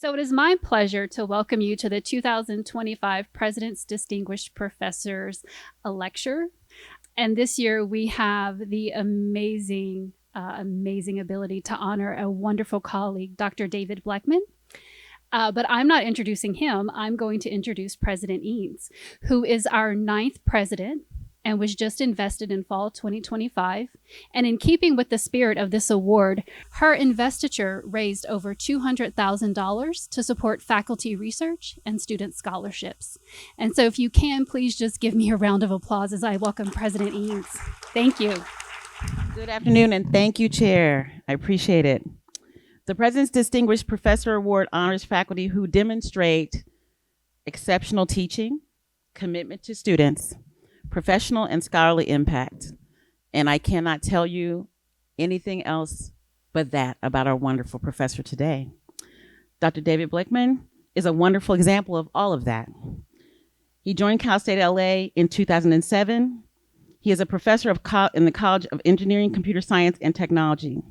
So it is my pleasure to welcome you to the 2025 President's Distinguished Professors Lecture. And this year we have the amazing ability to honor a wonderful colleague, Dr. David Blekhman. But I'm not introducing him. I'm going to introduce President Eanes, who is our 9th president and was just invested in fall 2025. And in keeping with the spirit of this award, her investiture raised over $200,000 to support faculty research and student scholarships. And so if you can, please just give me a round of applause as I welcome President Eanes. Thank you. Good afternoon, and thank you, Chair. I appreciate it. The President's Distinguished Professor Award honors faculty who demonstrate exceptional teaching, commitment to students, professional and scholarly impact. And I cannot tell you anything else but that about our wonderful professor today. Dr. David Blekhman is a wonderful example of all of that. He joined Cal State LA in 2007. He is a professor in the College of Engineering, Computer Science, and Technology.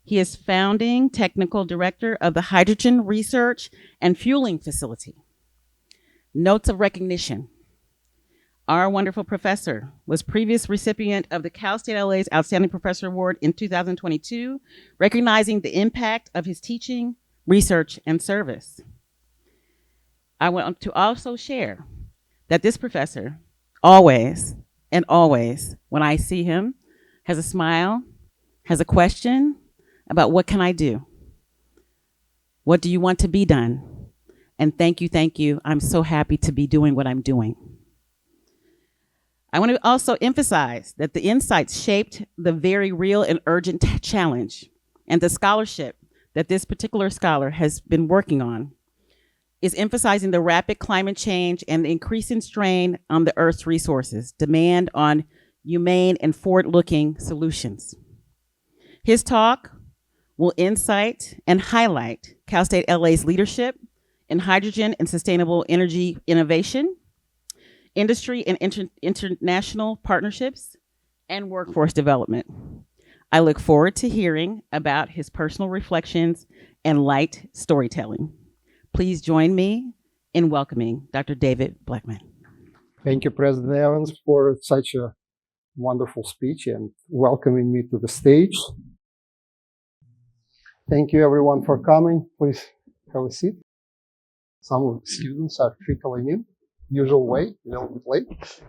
He is founding technical director of the Hydrogen Research and Fueling Facility. Notes of recognition. Our wonderful professor was previous recipient of the Cal State LA's Outstanding Professor Award in 2022, recognizing the impact of his teaching, research, and service. I want to also share that this professor always, when I see him, has a smile, has a question about what can I do? What do you want to be done? And thank you. I'm so happy to be doing what I'm doing. I want to also emphasize that the insights shaped the very real and urgent challenge, and the scholarship that this particular scholar has been working on is emphasizing the rapid climate change and the increasing strain on the Earth's resources, demand on humane and forward-looking solutions. His talk will insight and highlight Cal State LA's leadership in hydrogen and sustainable energy innovation, industry and international partnerships, and workforce development. I look forward to hearing about his personal reflections and light storytelling. Please join me in welcoming Dr. David Blekhman. Thank you, President Evans, for such a wonderful speech and welcoming me to the stage. Thank you, everyone, for coming. Please have a seat. Some of the students are trickling in. Usual way, a little bit late.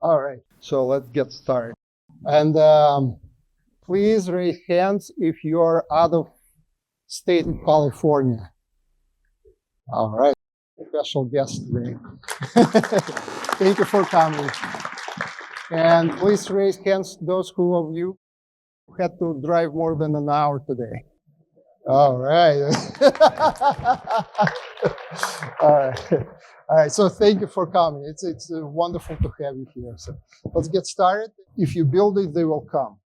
All right, so let's get started. And please raise hands if you're out of state in California. All right, special guest today. Thank you for coming. And please raise hands those who of you had to drive more than an hour today. All right. All right. So thank you for coming. It's wonderful to have you here. So let's get started. If you build it, they will come.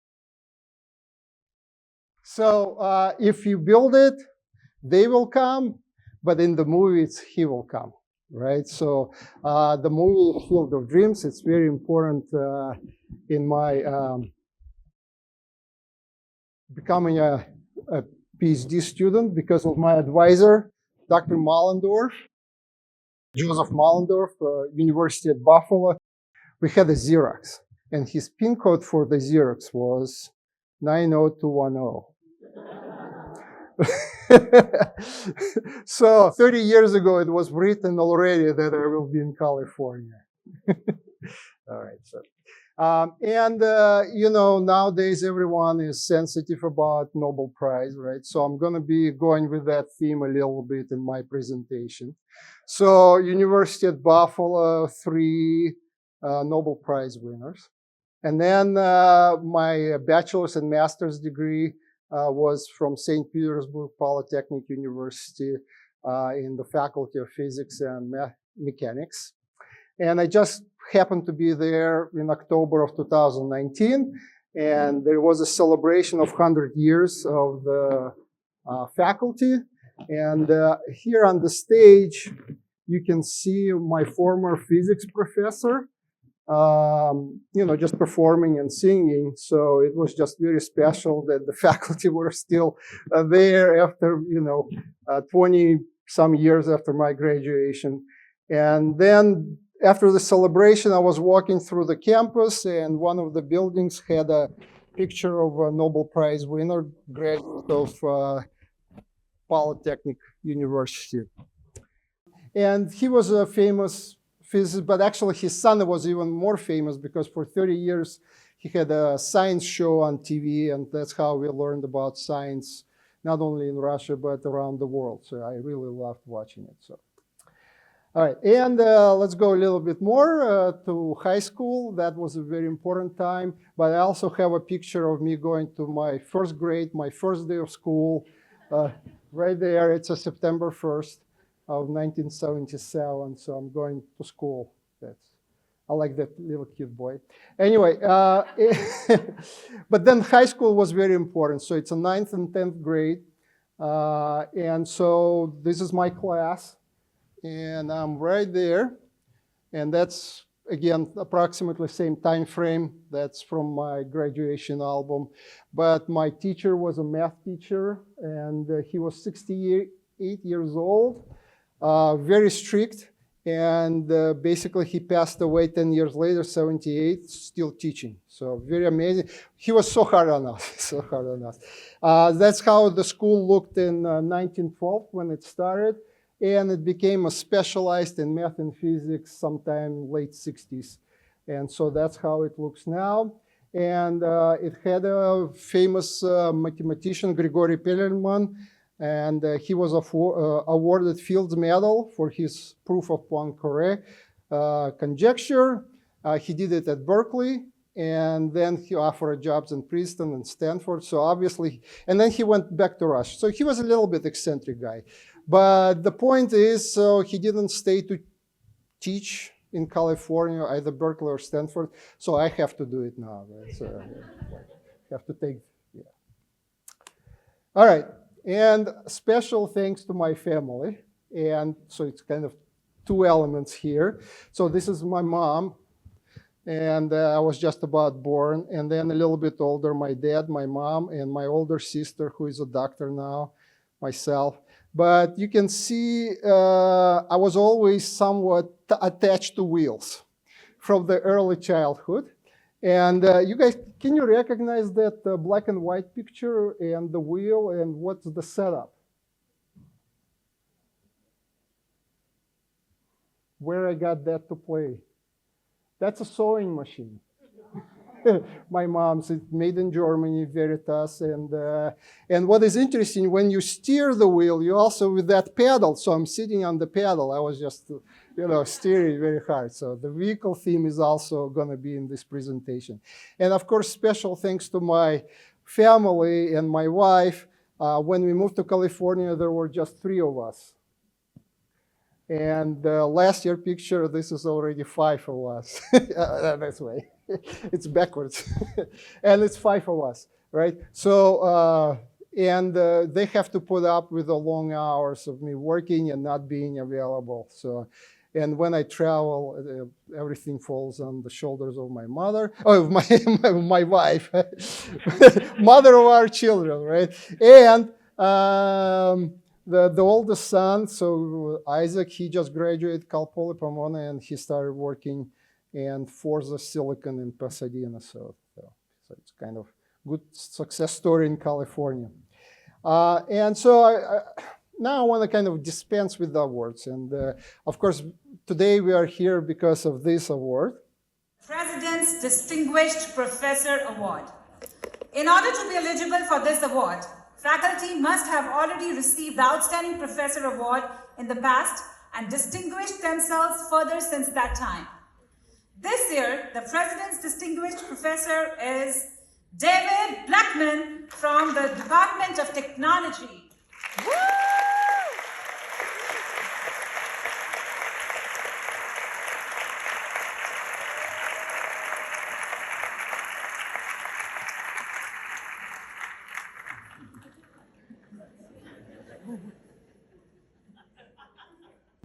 So if you build it, they will come. But in the movie, it's he will come, right? So the movie Field of Dreams, it's very important in my becoming a PhD student because of my advisor, Dr. Mollendorf, Joseph Mollendorf, University at Buffalo. We had a Xerox, and his PIN code for the Xerox was 90210. So 30 years ago, it was written already that I will be in California. All right, so. Nowadays everyone is sensitive about Nobel Prize, right? So I'm going to be going with that theme a little bit in my presentation. So University at Buffalo, 3 Nobel Prize winners. And then my bachelor's and master's degree was from St. Petersburg Polytechnic University in the Faculty of Physics and Mechanics. And I just happened to be there in October of 2019, and there was a celebration of 100 years of the faculty. And here on the stage, you can see my former physics professor, just performing and singing. So it was just very special that the faculty were still there after, 20 some years after my graduation. And then after the celebration, I was walking through the campus, and one of the buildings had a picture of a Nobel Prize winner, graduate of Polytechnic University. And he was a famous physicist, but actually his son was even more famous because for 30 years he had a science show on TV, and that's how we learned about science, not only in Russia, but around the world. So I really loved watching it. So, all right, and let's go a little bit more to high school. That was a very important time, but I also have a picture of me going to my first grade, my first day of school, right there. It's a September 1st. Of 1977, so I'm going to school. I like that little cute boy. Anyway, but then high school was very important. So it's a 9th and 10th grade. And so this is my class, and I'm right there. And that's, again, approximately same time frame. That's from my graduation album. But my teacher was a math teacher, and he was 68 years old. Very strict, and basically he passed away 10 years later, 78, still teaching. So very amazing. He was so hard on us, so hard on us. That's how the school looked in 1912 when it started, and it became a specialized in math and physics sometime late 60s. And so that's how it looks now. And it had a famous mathematician, Grigory Pellerman, and he was awarded Fields Medal for his proof of Poincare conjecture. He did it at Berkeley, and then he offered jobs in Princeton and Stanford. So obviously, and then he went back to Russia. So he was a little bit eccentric guy. But the point is, so he didn't stay to teach in California, either Berkeley or Stanford. So I have to do it now. Right? So I have to take, yeah. All right. And special thanks to my family. And so it's kind of two elements here. So this is my mom, and I was just about born. And then a little bit older, my dad, my mom, and my older sister, who is a doctor now, myself. But you can see I was always somewhat attached to wheels from the early childhood. And you guys, can you recognize that black and white picture and the wheel, and what's the setup? Where I got that to play? That's a sewing machine. My mom's, it's made in Germany, Veritas. And what is interesting, when you steer the wheel, you also with that pedal. So I'm sitting on the pedal. I was just, steering very hard. So the vehicle theme is also going to be in this presentation. And of course, special thanks to my family and my wife. When we moved to California, there were just 3 of us. And last year picture, this is already 5 of us. That's way. It's backwards. And it's 5 of us, right? So, they have to put up with the long hours of me working and not being available. So, and when I travel, everything falls on the shoulders of my mother, my wife, mother of our children, right? And the oldest son, so Isaac, he just graduated Cal Poly Pomona, and he started working in Forza Silicon in Pasadena. So it's kind of good success story in California. And so now I want to kind of dispense with the awards. And of course, today we are here because of this award. President's Distinguished Professor Award. In order to be eligible for this award, faculty must have already received the Outstanding Professor Award in the past and distinguished themselves further since that time. This year, the President's Distinguished Professor is David Blekhman from the Department of Technology. Woo!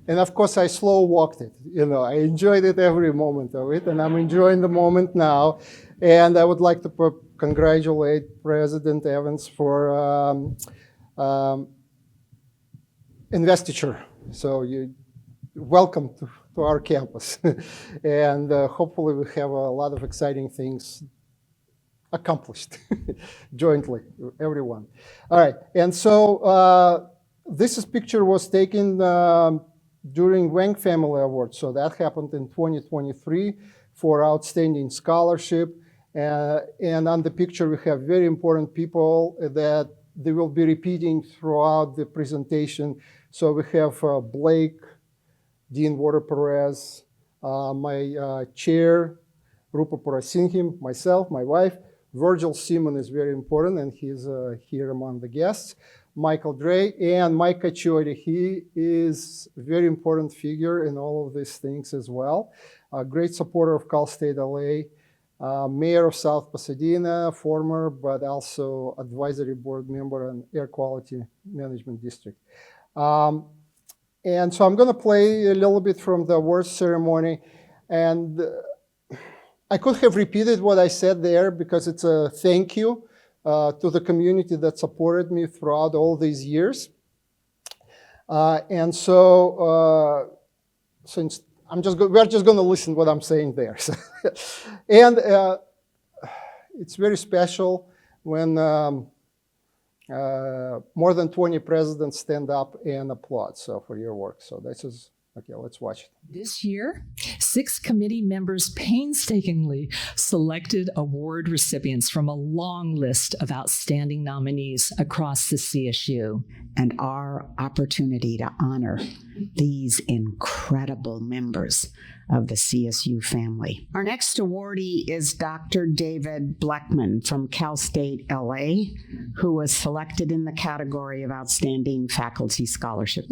And of course, I slow walked it. I enjoyed it every moment of it, and I'm enjoying the moment now. And I would like to congratulate President Evans for investiture. So you welcome to our campus. And hopefully we have a lot of exciting things accomplished jointly, everyone. All right, and so this picture was taken during Wang Family Award. So that happened in 2023 for outstanding scholarship. And on the picture, we have very important people that they will be repeating throughout the presentation. So we have Blake, Dean Water Perez, my chair, Rupa Parasinghim, myself, my wife. Virgil Simon is very important, and he's here among the guests. Michael Dre and Mike Caccioli. He is a very important figure in all of these things as well. A great supporter of Cal State LA, mayor of South Pasadena, former, but also advisory board member on Air Quality Management District. And so I'm going to play a little bit from the awards ceremony. And I could have repeated what I said there because it's a thank you to the community that supported me throughout all these years. And so since we're just going to listen what I'm saying there. And it's very special when more than 20 presidents stand up and applaud for your work. So this is, okay, let's watch it. This year, 6 committee members painstakingly selected award recipients from a long list of outstanding nominees across the CSU. And our opportunity to honor these incredible members of the CSU family. Our next awardee is Dr. David Blekhman from Cal State LA, who was selected in the category of Outstanding Faculty Scholarship.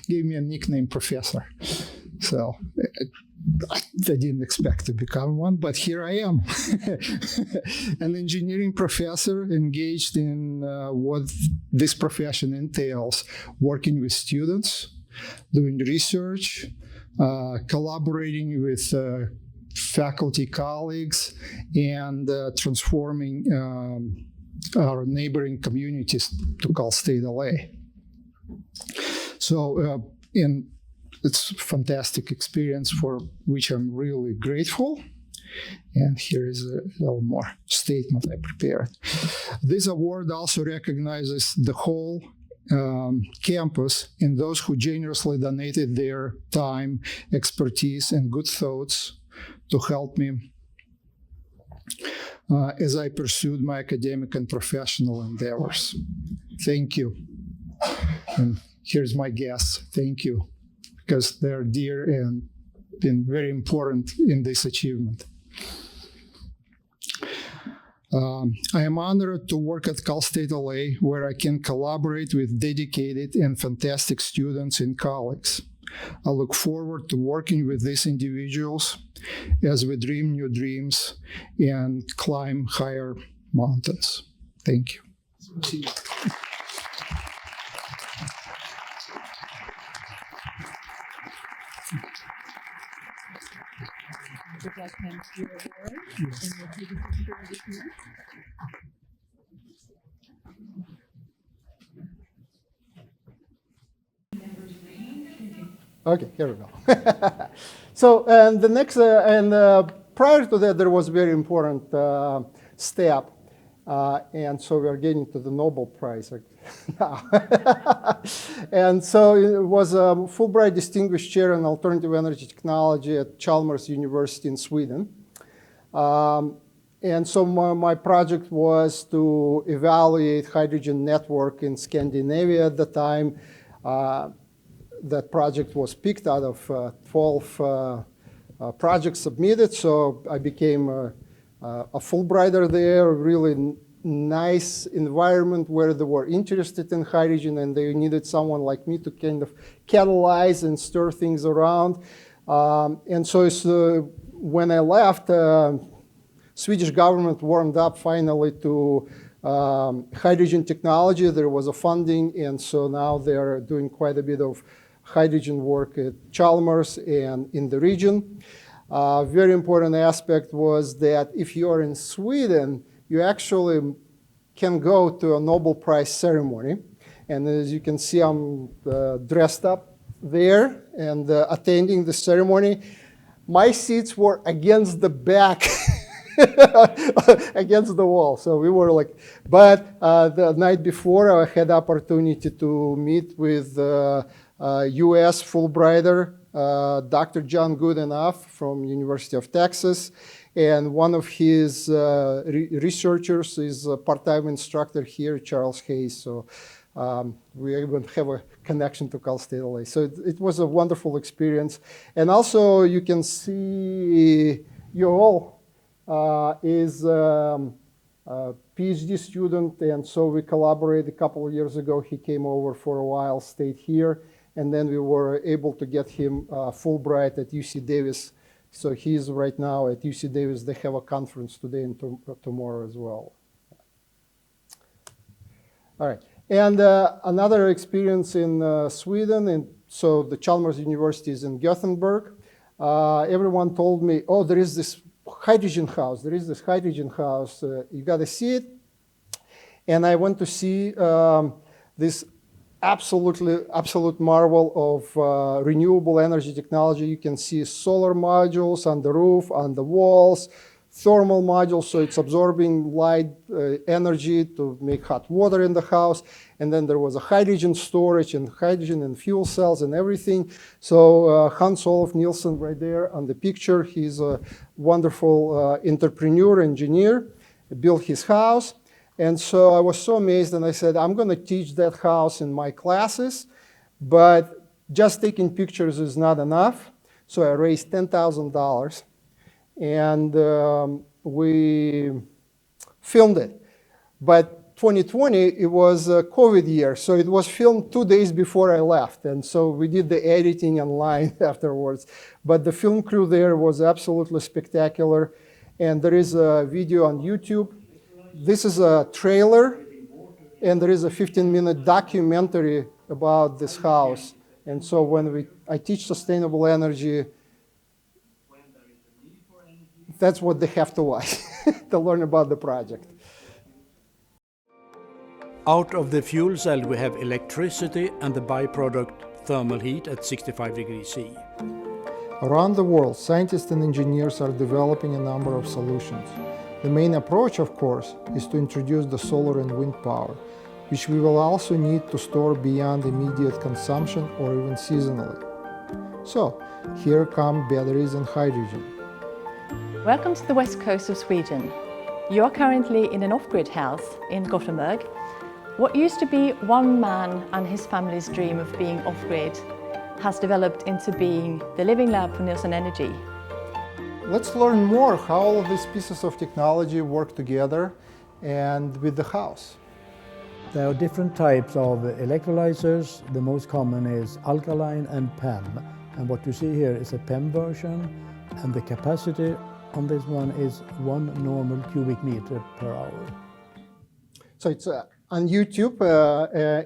Gave me a nickname, Professor. So I didn't expect to become one, but here I am. An engineering professor engaged in what this profession entails, working with students, doing research, collaborating with faculty colleagues, and transforming our neighboring communities to Cal State LA. So it's a fantastic experience for which I'm really grateful. And here is a little more statement I prepared. This award also recognizes the whole campus and those who generously donated their time, expertise, and good thoughts to help me as I pursued my academic and professional endeavors. Thank you. And here's my guests. Thank you, because they're dear and been very important in this achievement. I am honored to work at Cal State LA, where I can collaborate with dedicated and fantastic students and colleagues. I look forward to working with these individuals as we dream new dreams and climb higher mountains. Thank you. Okay, here we go. So, and the next, prior to that, there was a very important step. And so we're getting to the Nobel Prize now. And so it was a Fulbright Distinguished Chair in Alternative Energy Technology at Chalmers University in Sweden. And so my project was to evaluate hydrogen network in Scandinavia at the time. That project was picked out of 12 projects submitted. So I became a Fulbrighter there, really nice environment where they were interested in hydrogen and they needed someone like me to kind of catalyze and stir things around. And so when I left, Swedish government warmed up finally to hydrogen technology. There was a funding, and so now they're doing quite a bit of hydrogen work at Chalmers and in the region. Very important aspect was that if you are in Sweden, you actually can go to a Nobel Prize ceremony. And as you can see, I'm dressed up there and attending the ceremony. My seats were against the back, against the wall. So we were like, but the night before I had the opportunity to meet with US Fulbrighter, Dr. John Goodenough from University of Texas. And one of his researchers is a part-time instructor here, Charles Hayes. So we even have a connection to Cal State LA. So it was a wonderful experience. And also you can see Yoel is a PhD student. And so we collaborated a couple of years ago. He came over for a while, stayed here. And then we were able to get him Fulbright at UC Davis. So he's right now at UC Davis. They have a conference today and tomorrow as well. All right. And another experience in Sweden, and so the Chalmers University is in Gothenburg. Everyone told me, oh, there is this hydrogen house. There is this hydrogen house. You got to see it. And I went to see this absolute marvel of renewable energy technology. You can see solar modules on the roof, on the walls, thermal modules, so it's absorbing light energy to make hot water in the house. And then there was a hydrogen storage and hydrogen and fuel cells and everything. So Hans Olof Nielsen right there on the picture, he's a wonderful entrepreneur, engineer, built his house. And so I was so amazed, and I said, I'm going to teach that house in my classes, but just taking pictures is not enough. So I raised $10,000, and we filmed it. But 2020, it was a COVID year, so it was filmed 2 days before I left. And so we did the editing online afterwards. But the film crew there was absolutely spectacular. And there is a video on YouTube. This is a trailer, and there is a 15-minute documentary about this house. And so when I teach sustainable energy, that's what they have to watch to learn about the project. Out of the fuel cell we have electricity and the byproduct thermal heat at 65 degrees C. Around the world, scientists and engineers are developing a number of solutions. The main approach, of course, is to introduce the solar and wind power, which we will also need to store beyond immediate consumption or even seasonally. So, here come batteries and hydrogen. Welcome to the west coast of Sweden. You are currently in an off-grid house in Gothenburg. What used to be one man and his family's dream of being off-grid has developed into being the living lab for Nielsen Energy. Let's learn more how all of these pieces of technology work together and with the house. There are different types of electrolyzers. The most common is alkaline and PEM. And what you see here is a PEM version, and the capacity on this one is 1 normal cubic meter per hour. So it's on YouTube,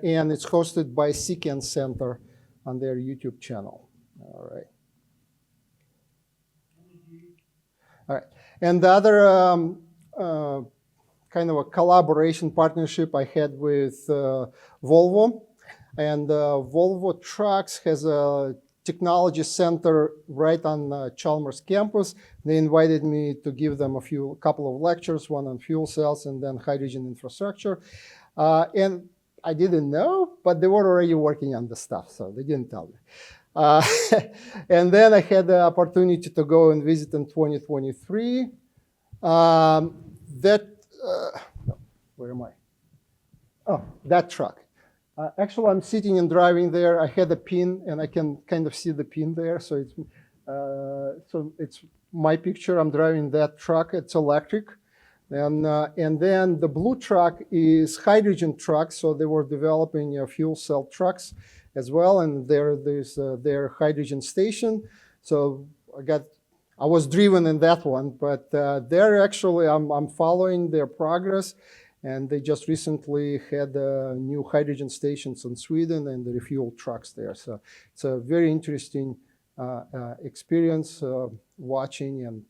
and it's hosted by Seekan Center on their YouTube channel. All right. All right. And the other kind of a collaboration partnership I had with Volvo. And Volvo Trucks has a technology center right on Chalmers campus. They invited me to give them a couple of lectures, one on fuel cells and then hydrogen infrastructure. And I didn't know, but they were already working on the stuff, so they didn't tell me. And then I had the opportunity to go and visit in 2023. Where am I? Oh, that truck. Actually, I'm sitting and driving there. I had a pin, and I can kind of see the pin there. So it's my picture. I'm driving that truck. It's electric. And then the blue truck is hydrogen truck. So they were developing fuel cell trucks as well. And there's their hydrogen station. So I was driven in that one, but they're actually, I'm following their progress. And they just recently had new hydrogen stations in Sweden and the refuel trucks there. So it's a very interesting experience watching and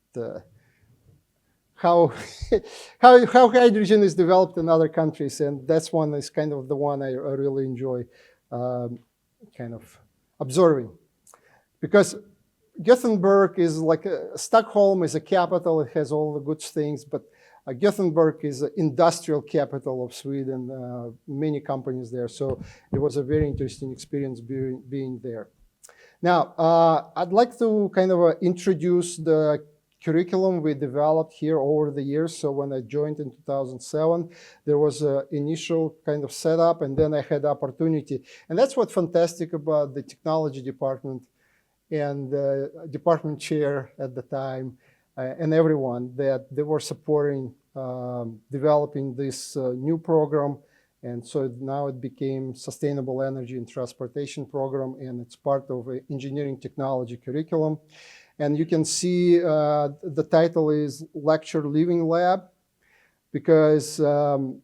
how hydrogen is developed in other countries. And that's one is kind of the one I really enjoy kind of observing. Because Gothenburg is like, Stockholm is a capital, it has all the good things, but Gothenburg is the industrial capital of Sweden, many companies there. So it was a very interesting experience being there. Now, I'd like to kind of introduce the curriculum we developed here over the years. So when I joined in 2007, there was an initial kind of setup, and then I had opportunity. And that's what's fantastic about the technology department and the department chair at the time and everyone, that they were supporting developing this new program. And so now it became Sustainable Energy and Transportation Program, and it's part of an engineering technology curriculum. And you can see the title is Lecture Living Lab, because it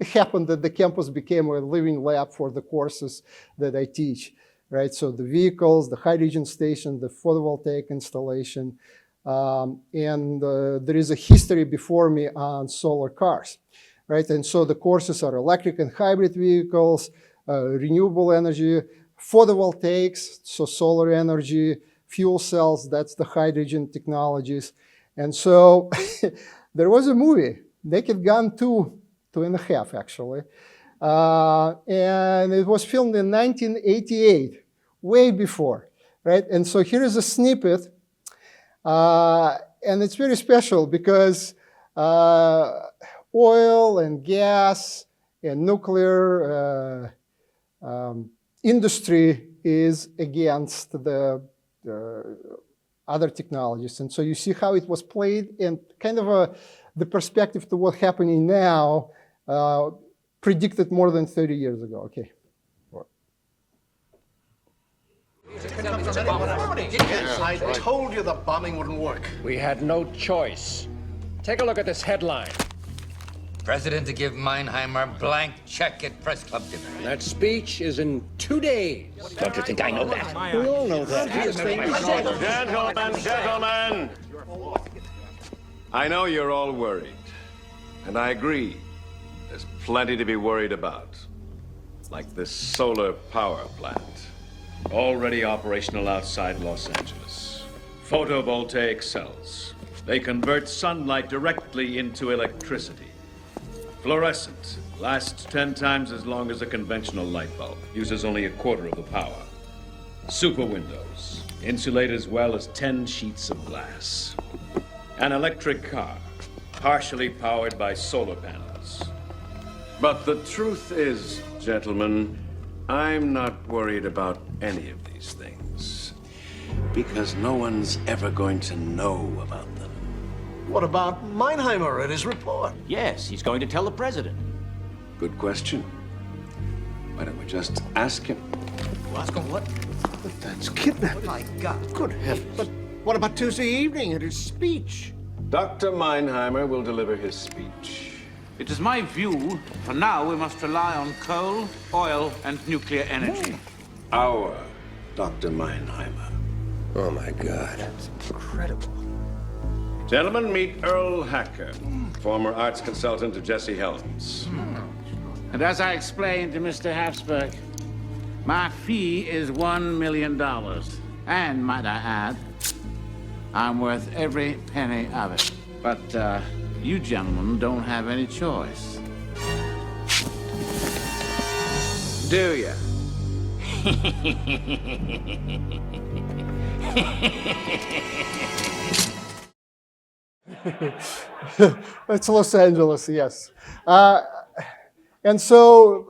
happened that the campus became a living lab for the courses that I teach, right? So the vehicles, the hydrogen station, the photovoltaic installation, and there is a history before me on solar cars, right? And so the courses are electric and hybrid vehicles, renewable energy, photovoltaics, so solar energy, fuel cells, that's the hydrogen technologies. And so there was a movie, Naked Gun 2.5 actually. And it was filmed in 1988, way before, right? And so here is a snippet. And it's very special because oil and gas and nuclear industry is against the other technologies. And so you see how it was played and kind of the perspective to what's happening now predicted more than 30 years ago. Okay. I told you the bombing wouldn't work. We had no choice. Take a look at this headline. President to give Meinheimer blank check at press club dinner. That speech is in 2 days. Don't you think I know that? We all know that. Gentlemen! I know you're all worried, and I agree. There's plenty to be worried about, like this solar power plant. Already operational outside Los Angeles. Photovoltaic cells. They convert sunlight directly into electricity. Fluorescent. Lasts 10 times as long as a conventional light bulb. Uses only a quarter of the power. Super windows. Insulate as well as 10 sheets of glass. An electric car. Partially powered by solar panels. But the truth is, gentlemen, I'm not worried about any of these things. Because no one's ever going to know about them. What about Meinheimer and his report? Yes, he's going to tell the president. Good question. Why don't we just ask him? Ask him what? But that's kidnapping. My God. Good heavens. But what about Tuesday evening and his speech? Dr. Meinheimer will deliver his speech. It is my view, for now we must rely on coal, oil, and nuclear energy. Our Dr. Meinheimer. Oh my God. That's incredible. Gentlemen, meet Earl Hacker, former arts consultant to Jesse Helms. And as I explained to Mr. Habsburg, my fee is $1 million. And, might I add, I'm worth every penny of it. But, you gentlemen don't have any choice. Do you? It's Los Angeles, yes. And so,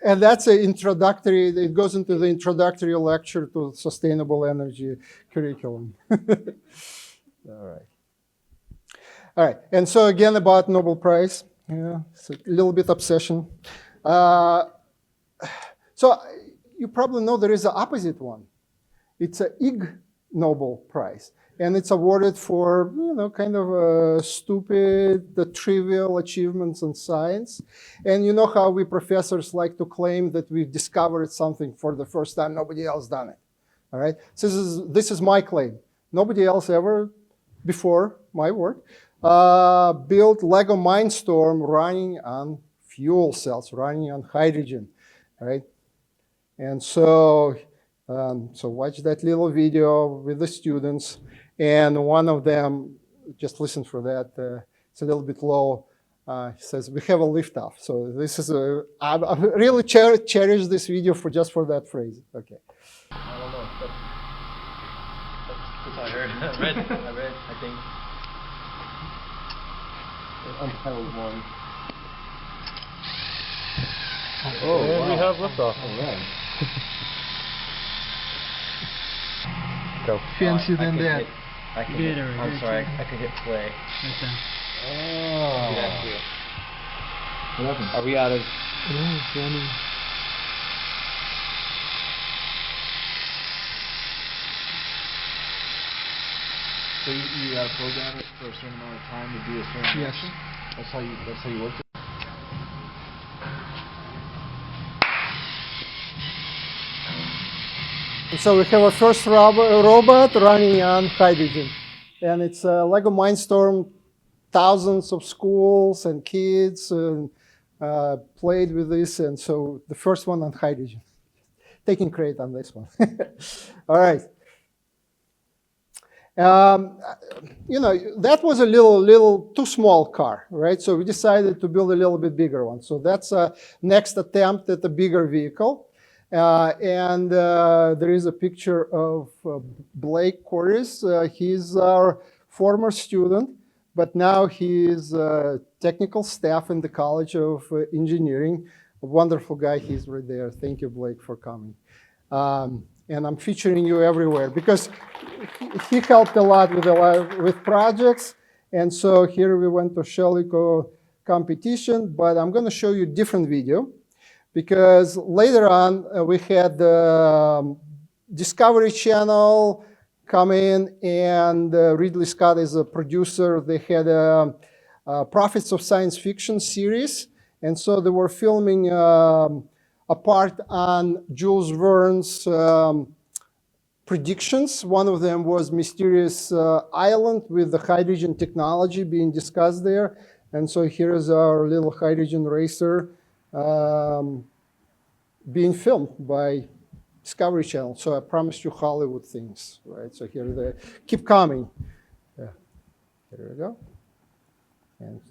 and that's an introductory, it goes into the introductory lecture to sustainable energy curriculum. All right, and so again about Nobel Prize, it's a little bit obsession. So you probably know there is an opposite one. It's an Ig Nobel Prize. and it's awarded for, kind of stupid, trivial achievements in science. And you know how we professors like to claim that we've discovered something for the first time, nobody else done it. All right, so this is my claim. Nobody else ever before my work built Lego Mindstorm running on fuel cells, running on hydrogen, right? And so, so watch that little video with the students, and one of them, just listen for that. It's a little bit low. He says, "We have a liftoff." So this is I really cherish this video just for that phrase. Okay. I don't know. That's what I heard. I read, I think. Untitled one. Oh, and wow. we have liftoff. All right. Go. Fancy than that. I can hit, I'm sorry, I could hit play. Oh. Do that too. What happened? Are we out of... Oh, funny. So you got to program it for a certain amount of time to do a certain action? That's how you work it? So we have a first robot running on hydrogen. And it's a Lego Mindstorm. Thousands of schools and kids played with this. And so the first one on hydrogen. Taking credit on this one. All right. That was a little too small car, right? So we decided to build a little bit bigger one. So that's a next attempt at a bigger vehicle. And there is a picture of Blake Corris. He's our former student, but now he is technical staff in the College of Engineering. A wonderful guy. He's right there. Thank you, Blake, for coming. And I'm featuring you everywhere because he helped a lot with projects. And so here we went to Shellico competition, but I'm going to show you a different video because later on we had the Discovery Channel come in, and Ridley Scott is a producer. They had a Prophets of Science Fiction series. And so they were filming a part on Jules Verne's predictions. One of them was Mysterious Island with the hydrogen technology being discussed there. And so here is our little hydrogen racer being filmed by Discovery Channel. So I promised you Hollywood things, right? So here they keep coming. Yeah. Here we go. And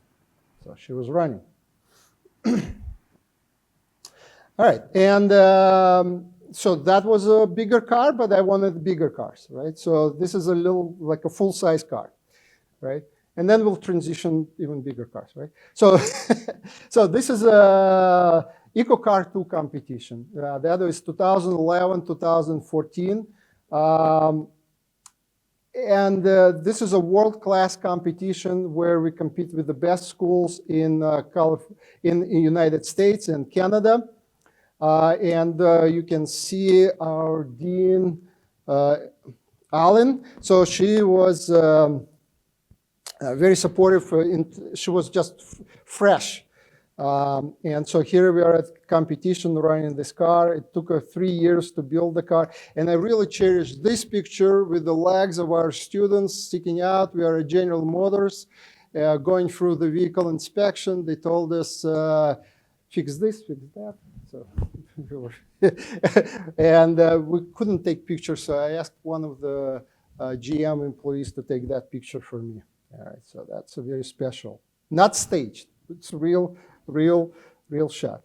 so she was running. All right, and so that was a bigger car, but I wanted bigger cars, right? So this is a little, like a full-size car, right? And then we'll transition even bigger cars, right? So, so this is a EcoCar 2 competition. The other is 2011, 2014. And this is a world-class competition where we compete with the best schools in the United States and Canada. And you can see our dean, Allen. So she was very supportive. She was just fresh. And so here we are at competition running this car. It took her 3 years to build the car. And I really cherish this picture with the legs of our students sticking out. We are at General Motors going through the vehicle inspection. They told us, fix this, fix that. So and we couldn't take pictures. So I asked one of the GM employees to take that picture for me. All right, so that's a very special, not staged. It's a real shot.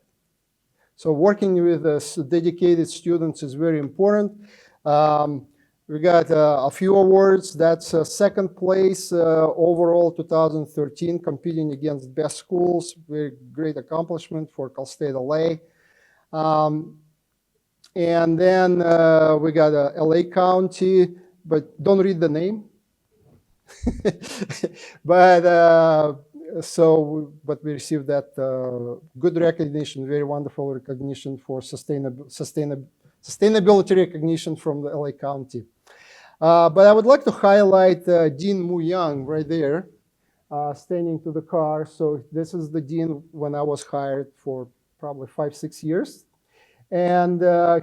So working with dedicated students is very important. We got a few awards. That's second place overall 2013, competing against best schools. Very great accomplishment for Cal State LA. And then we got LA County, but don't read the name. But but we received that good recognition, very wonderful recognition for sustainability recognition from the LA County. But I would like to highlight Dean Mu Young right there, standing to the car. So this is the dean when I was hired for probably 5-6 years. And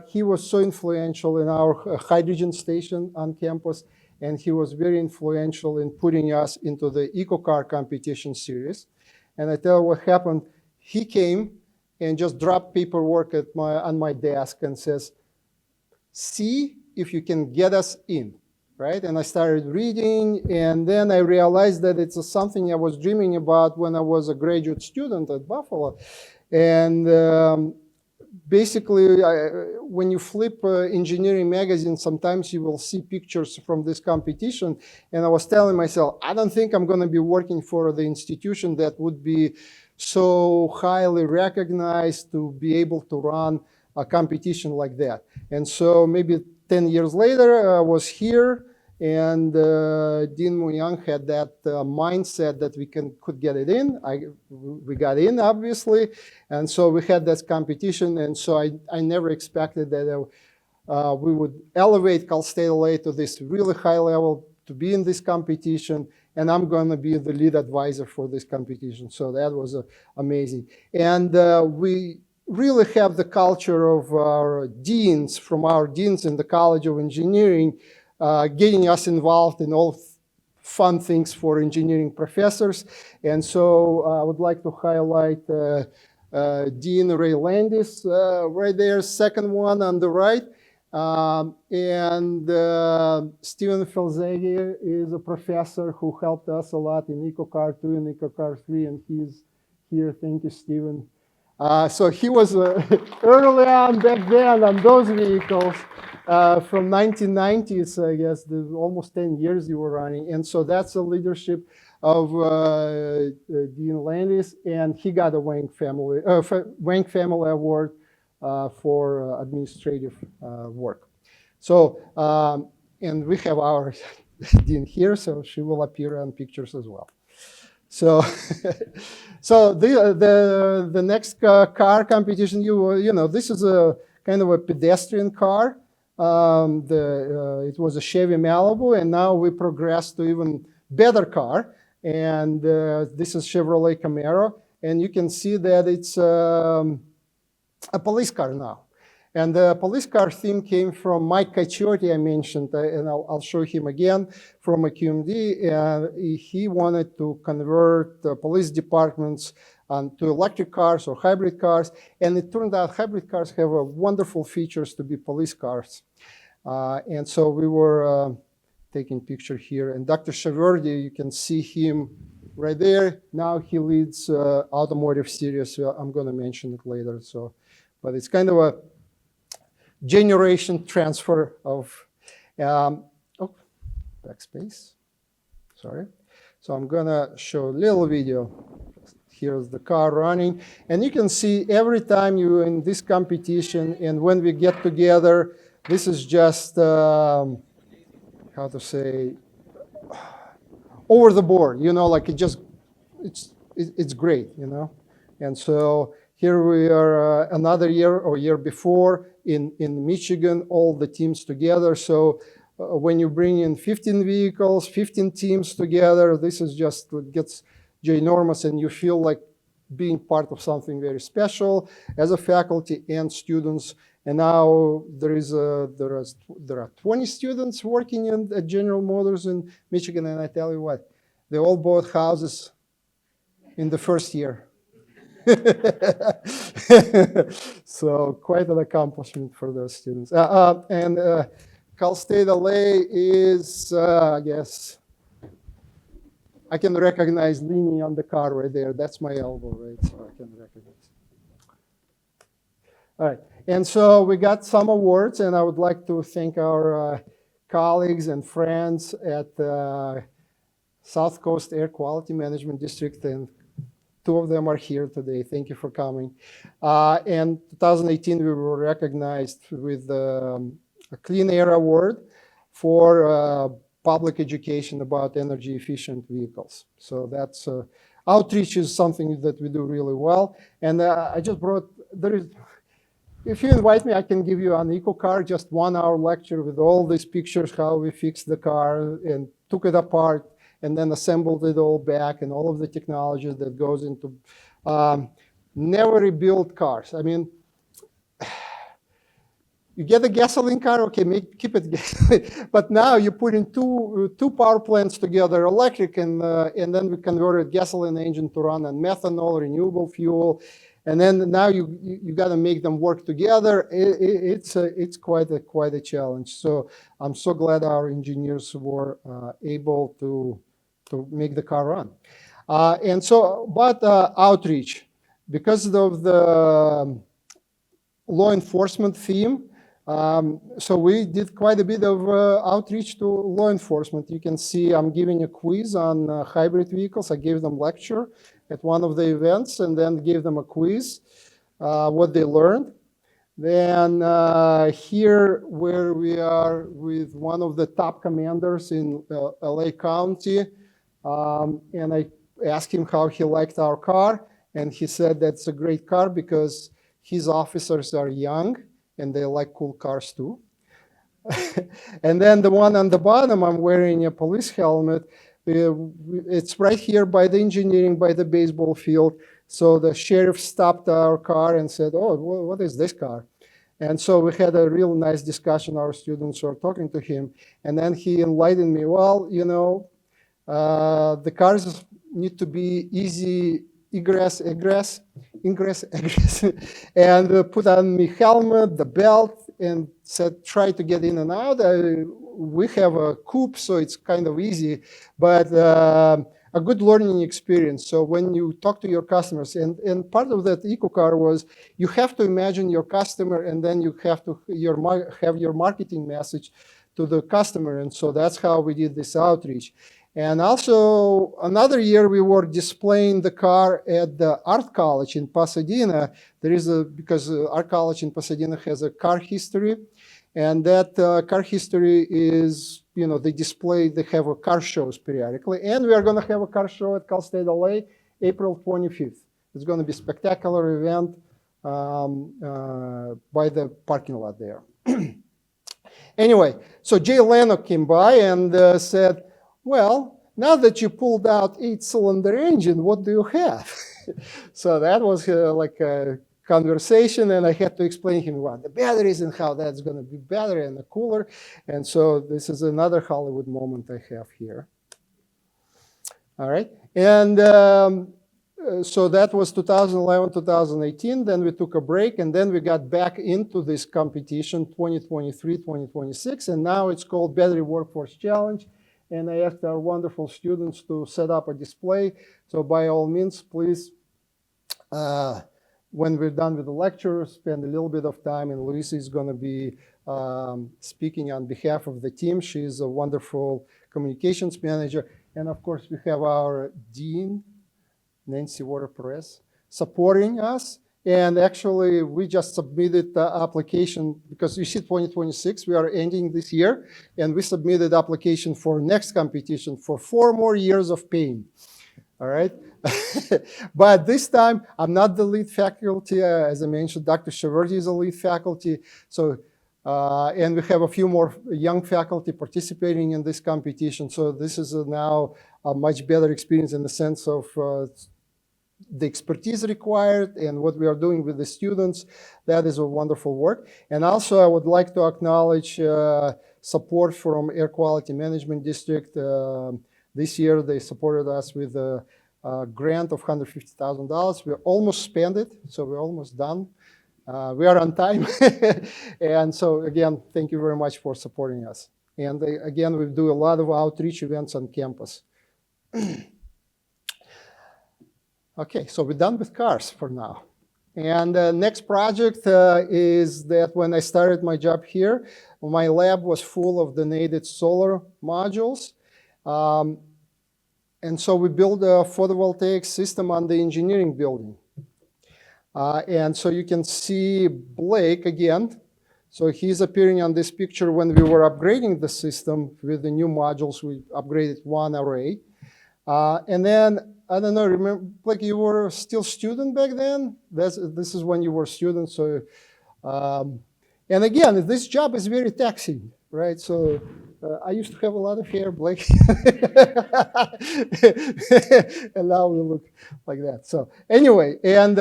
he was so influential in our hydrogen station on campus. And he was very influential in putting us into the EcoCar competition series. And I tell you what happened. He came and just dropped paperwork on my desk and says, see if you can get us in, right? And I started reading, and then I realized that it's something I was dreaming about when I was a graduate student at Buffalo. And basically, when you flip engineering magazine, sometimes you will see pictures from this competition. And I was telling myself, I don't think I'm going to be working for the institution that would be so highly recognized to be able to run a competition like that. And so maybe 10 years later, I was here, and Dean Mu Young had that mindset that we could get it in. We got in, obviously, and so we had this competition, and so I never expected that we would elevate Cal State LA to this really high level, to be in this competition, and I'm going to be the lead advisor for this competition. So that was amazing. And we really have the culture of our deans, from our deans in the College of Engineering, getting us involved in all fun things for engineering professors. And so I would like to highlight Dean Ray Landis right there, second one on the right. And Stephen Felzegi is a professor who helped us a lot in EcoCar 2 and EcoCar 3, and he's here. Thank you, Stephen. So he was early on back then on those vehicles from 1990s, I guess, almost 10 years you were running. And so that's the leadership of Dean Landis, and he got a Wang Family Award for administrative work. So, and we have our Dean here, so she will appear on pictures as well. So, so the next car competition, you know, this is a kind of a pedestrian car. It was a Chevy Malibu, and now we progressed to even better car. And this is Chevrolet Camaro, and you can see that it's a police car now. And the police car theme came from Mike Cacciotti, I mentioned, and I'll show him again, from a QMD. He wanted to convert police departments to electric cars or hybrid cars. And it turned out hybrid cars have wonderful features to be police cars. And so we were taking picture here. And Dr. Shaverdi, you can see him right there. Now he leads automotive series. So I'm going to mention it later. So, but it's kind of a generation transfer of, backspace, sorry. So I'm gonna show a little video. Here's the car running. And you can see every time you're in this competition and when we get together, this is just, how to say, over the board, you know, like it's great, you know. And so here we are another year or year before in Michigan, all the teams together. So when you bring in 15 vehicles, 15 teams together, this is just, it gets ginormous, and you feel like being part of something very special as a faculty and students. And now there are 20 students working at General Motors in Michigan, and I tell you what, they all bought houses in the first year. So quite an accomplishment for those students. And Cal State LA is, I guess, I can recognize leaning on the car right there. That's my elbow, right? So I can recognize. All right. And so we got some awards, and I would like to thank our colleagues and friends at South Coast Air Quality Management District, and two of them are here today. Thank you for coming. And 2018, we were recognized with a Clean Air Award for public education about energy efficient vehicles. So that's outreach is something that we do really well. And I just brought, if you invite me, I can give you an eco car, just 1 hour lecture with all these pictures, how we fixed the car and took it apart and then assembled it all back and all of the technology that goes into never rebuild cars. I mean, you get a gasoline car, okay, keep it gasoline. But now you put in two power plants together, electric, and then we converted gasoline engine to run on methanol, renewable fuel. And then now you got to make them work together. It's quite a challenge. So I'm so glad our engineers were able to make the car run. Outreach, because of the law enforcement theme. So we did quite a bit of outreach to law enforcement. You can see I'm giving a quiz on hybrid vehicles. I gave them lecture at one of the events and then gave them a quiz, what they learned. Then here where we are with one of the top commanders in LA County, and I asked him how he liked our car, and he said that's a great car because his officers are young and they like cool cars too. And then the one on the bottom, I'm wearing a police helmet. It's right here by the engineering, by the baseball field. So the sheriff stopped our car and said, oh, what is this car? And so we had a real nice discussion. Our students were talking to him. And then he enlightened me, well, you know, the cars need to be easy ingress, and put on me helmet, the belt, and said, try to get in and out. We have a coupe, so it's kind of easy, but a good learning experience. So when you talk to your customers, and part of that eco car was you have to imagine your customer, and then you have to have your marketing message to the customer. And so that's how we did this outreach. And also, another year we were displaying the car at the Art College in Pasadena. Because Art College in Pasadena has a car history, and that car history is, you know, they have a car shows periodically. And we are going to have a car show at Cal State LA, April 25th. It's going to be a spectacular event by the parking lot there. Anyway, so Jay Leno came by and said, well, now that you pulled out 8-cylinder engine, what do you have? So that was like a conversation, and I had to explain him what the batteries and how that's going to be better and the cooler. And so this is another Hollywood moment I have here. All right. And so that was 2011, 2018. Then we took a break, and then we got back into this competition, 2023, 2026. And now it's called Battery Workforce Challenge. And I asked our wonderful students to set up a display. So by all means, please, when we're done with the lecture, spend a little bit of time. And Luisa is going to be speaking on behalf of the team. She's a wonderful communications manager. And of course, we have our dean, Nancy Warder-Perez, supporting us. And actually, we just submitted the application because you see 2026, we are ending this year, and we submitted application for next competition for 4 more years of pain. All right? But this time, I'm not the lead faculty. As I mentioned, Dr. Shaverdi is a lead faculty. So, and we have a few more young faculty participating in this competition. So this is now a much better experience in the sense of the expertise required and what we are doing with the students. That is a wonderful work. And also I would like to acknowledge support from Air Quality Management District. This year they supported us with a grant of $150,000. We almost spent it, so we're almost done. We are on time. And so again, thank you very much for supporting us. And again, we do a lot of outreach events on campus. Okay, so we're done with cars for now. And the next project is that when I started my job here, my lab was full of donated solar modules. And so we built a photovoltaic system on the engineering building. And so you can see Blake again. So he's appearing on this picture when we were upgrading the system with the new modules. We upgraded one array. And then, I don't know, remember, like you were still student back then? This is when you were student, so And again, this job is very taxing, right? So I used to have a lot of hair, Blake, and now we look like that. So anyway, and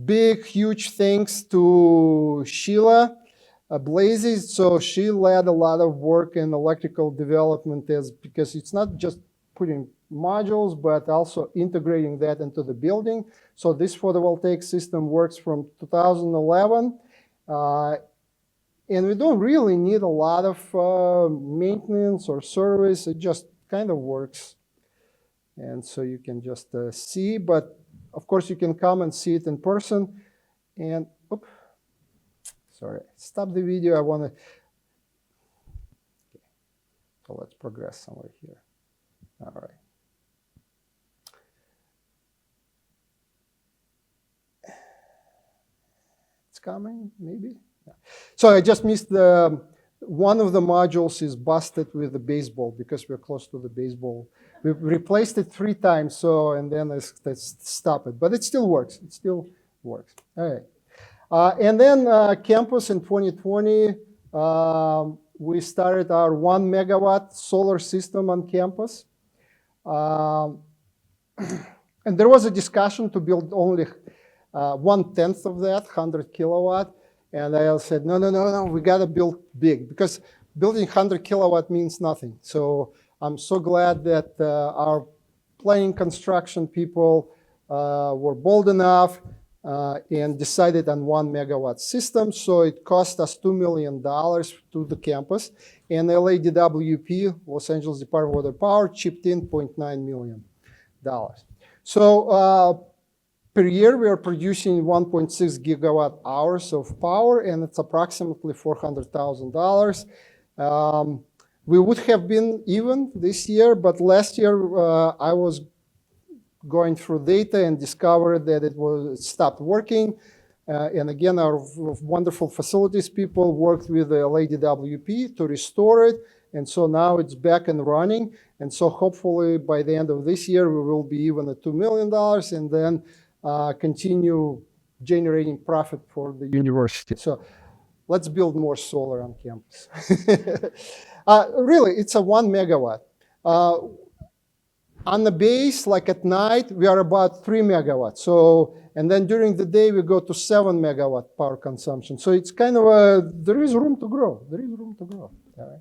big, huge thanks to Sheila Blazes. So she led a lot of work in electrical development because it's not just putting modules, but also integrating that into the building. So this photovoltaic system works from 2011. And we don't really need a lot of maintenance or service. It just kind of works. And so you can just see, but of course you can come and see it in person. And, oops, sorry, stop the video. I want to, okay. So let's progress somewhere here. All right. It's coming, maybe. Yeah. So I just missed one of the modules is busted with the baseball because we're close to the baseball. We replaced it 3 times, so, and then I stopped it, but it still works. It still works. All right. And then campus in 2020, we started our 1 megawatt solar system on campus. And there was a discussion to build only 1/10 of that, 100 kilowatt. And I said, no, we got to build big because building 100 kilowatt means nothing. So I'm so glad that our planning construction people were bold enough and decided on 1 megawatt system. So it cost us $2 million to the campus. And LADWP, Los Angeles Department of Water Power, chipped in $0.9 million. So per year, we are producing 1.6 gigawatt hours of power, and it's approximately $400,000. We would have been even this year, but last year I was going through data and discovered that it stopped working. And again, our wonderful facilities people worked with the LADWP to restore it. And so now it's back and running. And so hopefully by the end of this year, we will be even at $2 million and then continue generating profit for the university. So let's build more solar on campus. Really, it's a 1 megawatt. On the base, like at night, we are about 3 megawatts. So, and then during the day, we go to 7 megawatt power consumption. So it's kind of there is room to grow. There is room to grow. All right.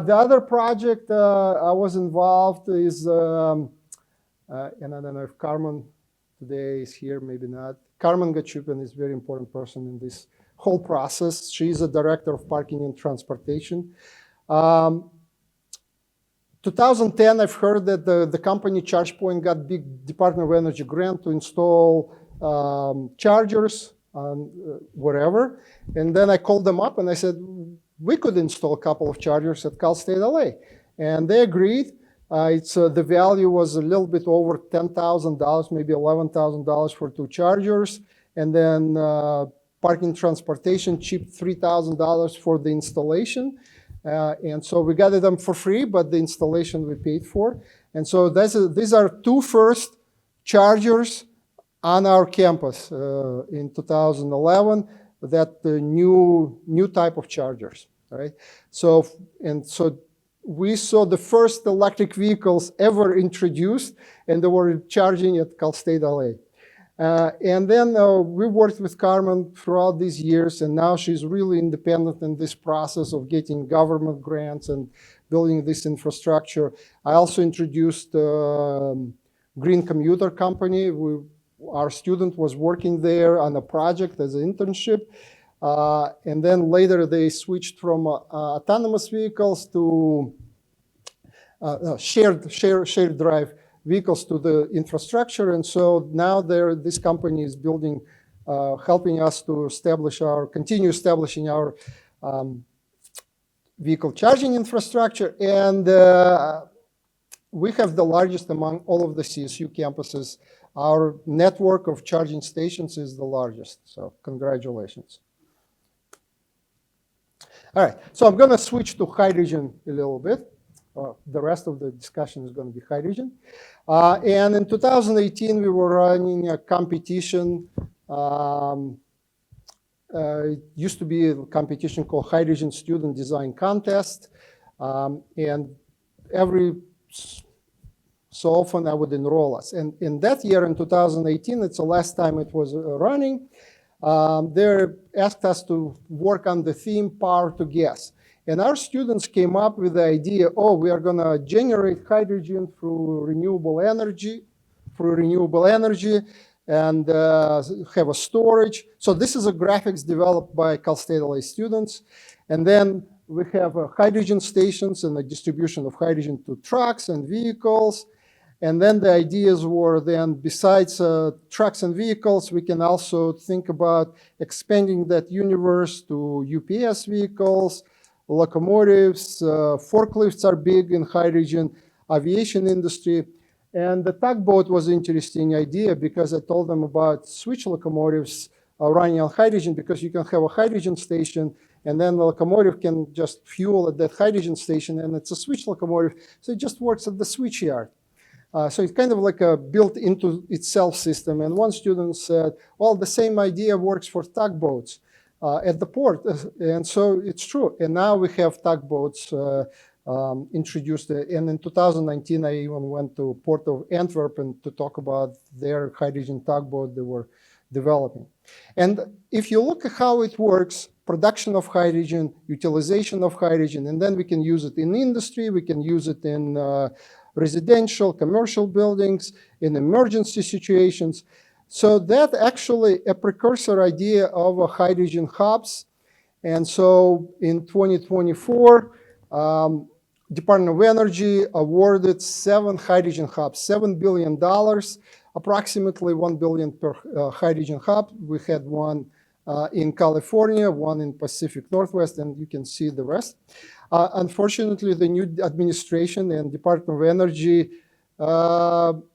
The other project I was involved is, and I don't know if Carmen today is here, maybe not. Carmen Gachupin is a very important person in this whole process. She's a director of parking and transportation. 2010, I've heard that the company ChargePoint got big Department of Energy grant to install chargers on wherever. And then I called them up and I said, we could install a couple of chargers at Cal State LA. And they agreed. The value was a little bit over $10,000, maybe $11,000 for 2 chargers. And then parking transportation chipped $3,000 for the installation. And so we got them for free, but the installation we paid for. And so these are 2 first chargers on our campus in 2011, that new type of chargers, right? So we saw the first electric vehicles ever introduced, and they were charging at Cal State LA. And then we worked with Carmen throughout these years, and now she's really independent in this process of getting government grants and building this infrastructure. I also introduced Green Commuter Company. Our student was working there on a project as an internship. And then later they switched from autonomous vehicles to shared drive vehicles to the infrastructure. And so now this company is building, helping us to continue establishing our vehicle charging infrastructure. And we have the largest among all of the CSU campuses. Our network of charging stations is the largest. So congratulations. All right, so I'm going to switch to hydrogen a little bit. The rest of the discussion is going to be hydrogen. And in 2018, we were running a competition It used to be a competition called Hydrogen Student Design Contest. And every so often I would enroll us. And in that year, in 2018, it's the last time it was running, they asked us to work on the theme Power to Gas. And our students came up with the idea, oh, we are going to generate hydrogen through renewable energy, and have a storage. So this is a graphics developed by Cal State LA students. And then we have hydrogen stations and the distribution of hydrogen to trucks and vehicles. And then the ideas were then, besides trucks and vehicles, we can also think about expanding that universe to UPS vehicles, locomotives, forklifts are big in hydrogen, aviation industry. And the tugboat was an interesting idea because I told them about switch locomotives running on hydrogen, because you can have a hydrogen station and then the locomotive can just fuel at that hydrogen station, and it's a switch locomotive, so it just works at the switch yard. So it's kind of like a built into itself system. And one student said, well, the same idea works for tugboats at the port. And so it's true. And now we have tugboats introduced. And in 2019, I even went to Port of Antwerp to talk about their hydrogen tugboat they were developing. And if you look at how it works, production of hydrogen, utilization of hydrogen, and then we can use it in industry, we can use it in residential, commercial buildings, in emergency situations. So that actually a precursor idea of a hydrogen hubs. And so in 2024, Department of Energy awarded 7 hydrogen hubs, $7 billion, approximately $1 billion per hydrogen hub. We had one in California, one in Pacific Northwest, and you can see the rest. Unfortunately, the new administration and Department of Energy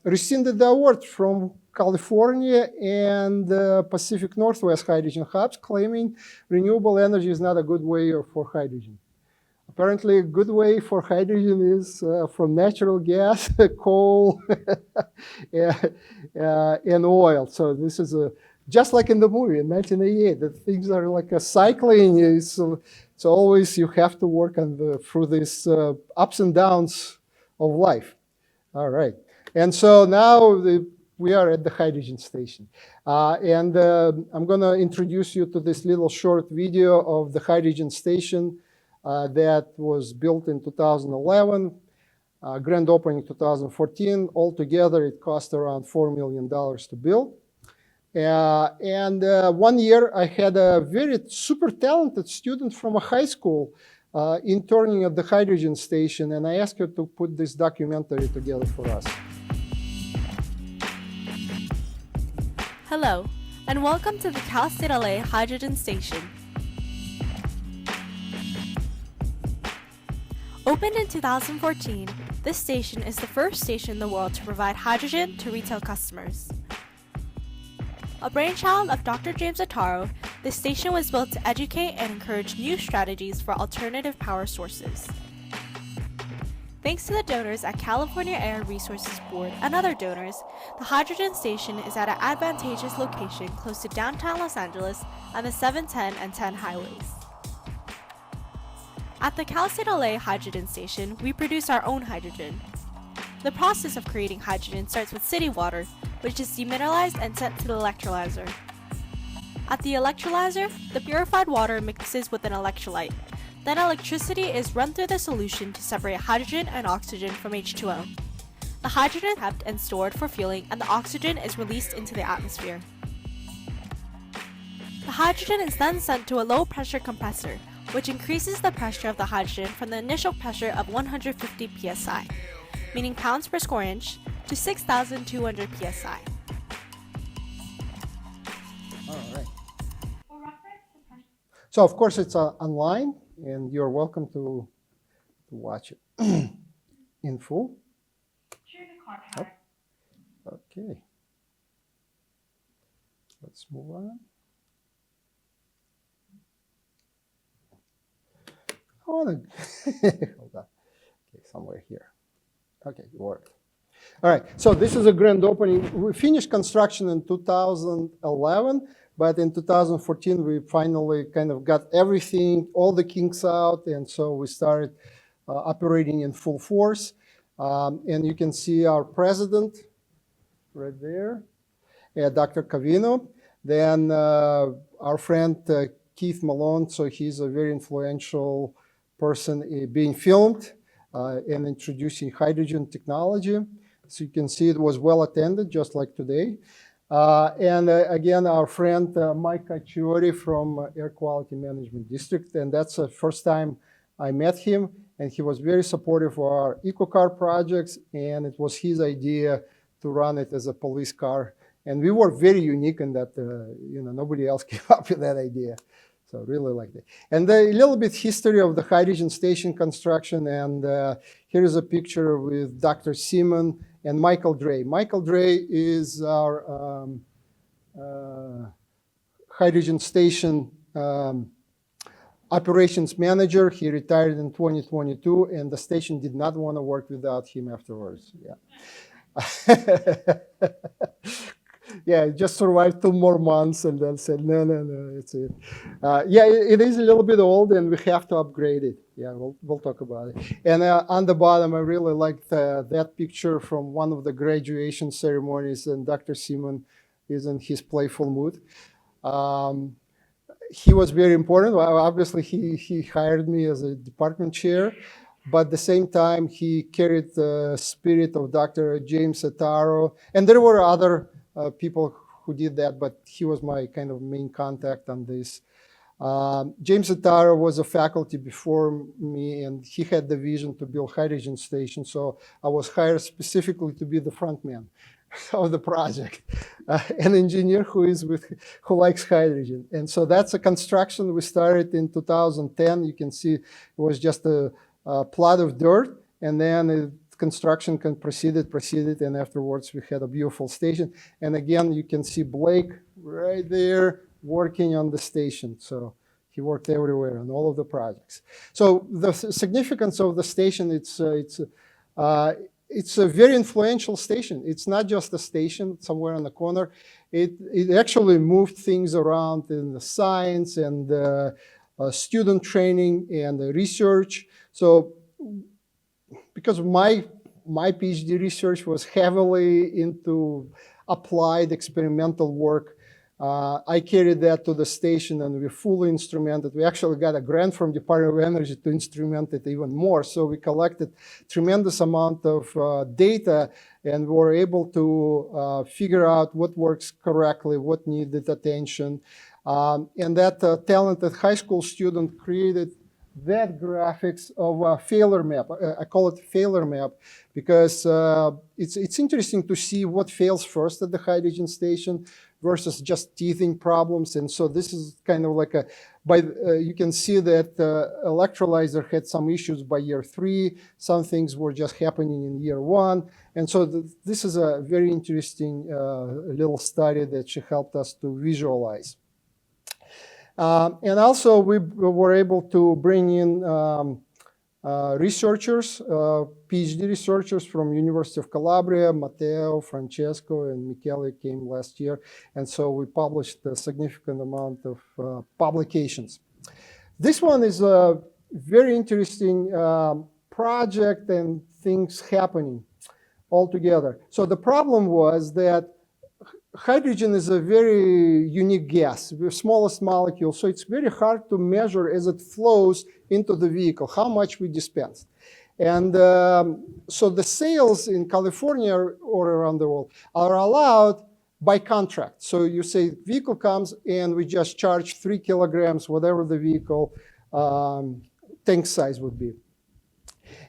rescinded the award from California and Pacific Northwest hydrogen hubs, claiming renewable energy is not a good way for hydrogen. Apparently, a good way for hydrogen is from natural gas, coal, and oil. So this is just like in the movie in 1988, that things are like a cycling. It's always you have to work on through these ups and downs of life. All right. And so now we are at the hydrogen station. And I'm going to introduce you to this little short video of the hydrogen station that was built in 2011, grand opening 2014. Altogether, it cost around $4 million to build. And 1 year, I had a very super talented student from a high school interning at the hydrogen station, and I asked her to put this documentary together for us. Hello, and welcome to the Cal State LA Hydrogen Station. Opened in 2014, this station is the first station in the world to provide hydrogen to retail customers. A brainchild of Dr. James Attaro, this station was built to educate and encourage new strategies for alternative power sources. Thanks to the donors at California Air Resources Board and other donors, the hydrogen station is at an advantageous location close to downtown Los Angeles on the 710 and 10 highways. At the Cal State LA Hydrogen Station, we produce our own hydrogen. The process of creating hydrogen starts with city water, which is demineralized and sent to the electrolyzer. At the electrolyzer, the purified water mixes with an electrolyte. Then electricity is run through the solution to separate hydrogen and oxygen from H2O. The hydrogen is kept and stored for fueling, and the oxygen is released into the atmosphere. The hydrogen is then sent to a low-pressure compressor, which increases the pressure of the hydrogen from the initial pressure of 150 psi, meaning pounds per square inch, to 6,200 psi. All right. So of course it's online, and you're welcome to watch it in full. Oh. Okay. Let's move on. Hold on. Okay, somewhere here. Okay, it worked. All right, so this is a grand opening. We finished construction in 2011. But in 2014, we finally kind of got everything, all the kinks out, and so we started operating in full force. And you can see our president right there, Dr. Cavino. Then our friend Keith Malone, so he's a very influential person being filmed and introducing hydrogen technology. So you can see it was well attended, just like today. And again, our friend Mike Cacciori from Air Quality Management District, and that's the first time I met him, and he was very supportive of our EcoCar projects, and it was his idea to run it as a police car. And we were very unique in that, nobody else came up with that idea. So really liked it. And a little bit history of the hydrogen station construction, and here is a picture with Dr. Seaman and Michael Dre. Michael Dre is our hydrogen station operations manager. He retired in 2022, and the station did not want to work without him afterwards. Yeah. Yeah, just survived 2 more months and then said, no, it's it. Yeah, it is a little bit old and we have to upgrade it. Yeah, we'll talk about it. And on the bottom, I really liked that picture from one of the graduation ceremonies, and Dr. Seaman is in his playful mood. He was very important. Well, obviously, he hired me as a department chair, but at the same time, he carried the spirit of Dr. James Attaro, and there were other people who did that, but he was my kind of main contact on this. James Attaro was a faculty before me, and he had the vision to build hydrogen stations, so I was hired specifically to be the front man of the project, an engineer who likes hydrogen. And so that's a construction we started in 2010. You can see it was just a plot of dirt, and then construction proceeded, and afterwards we had a beautiful station. And again, you can see Blake right there working on the station. So he worked everywhere on all of the projects. So the significance of the station, it's a very influential station. It's not just a station somewhere on the corner. It actually moved things around in the science and student training and the research. So because my PhD research was heavily into applied experimental work, I carried that to the station and we fully instrumented. We actually got a grant from Department of Energy to instrument it even more. So we collected tremendous amount of data, and we were able to figure out what works correctly, what needed attention. And that talented high school student created that graphics of a failure map. I call it failure map because it's interesting to see what fails first at the hydrogen station versus just teething problems. And so this is kind of like you can see that electrolyzer had some issues by year 3. Some things were just happening in year 1. And so this is a very interesting little study that she helped us to visualize. And also we were able to bring in researchers, PhD researchers from University of Calabria. Matteo, Francesco, and Michele came last year. And so we published a significant amount of publications. This one is a very interesting project and things happening all together. So the problem was that hydrogen is a very unique gas, the smallest molecule, so it's very hard to measure as it flows into the vehicle, how much we dispense. And so the sales in California or around the world are allowed by contract. So you say vehicle comes and we just charge 3 kilograms, whatever the vehicle tank size would be.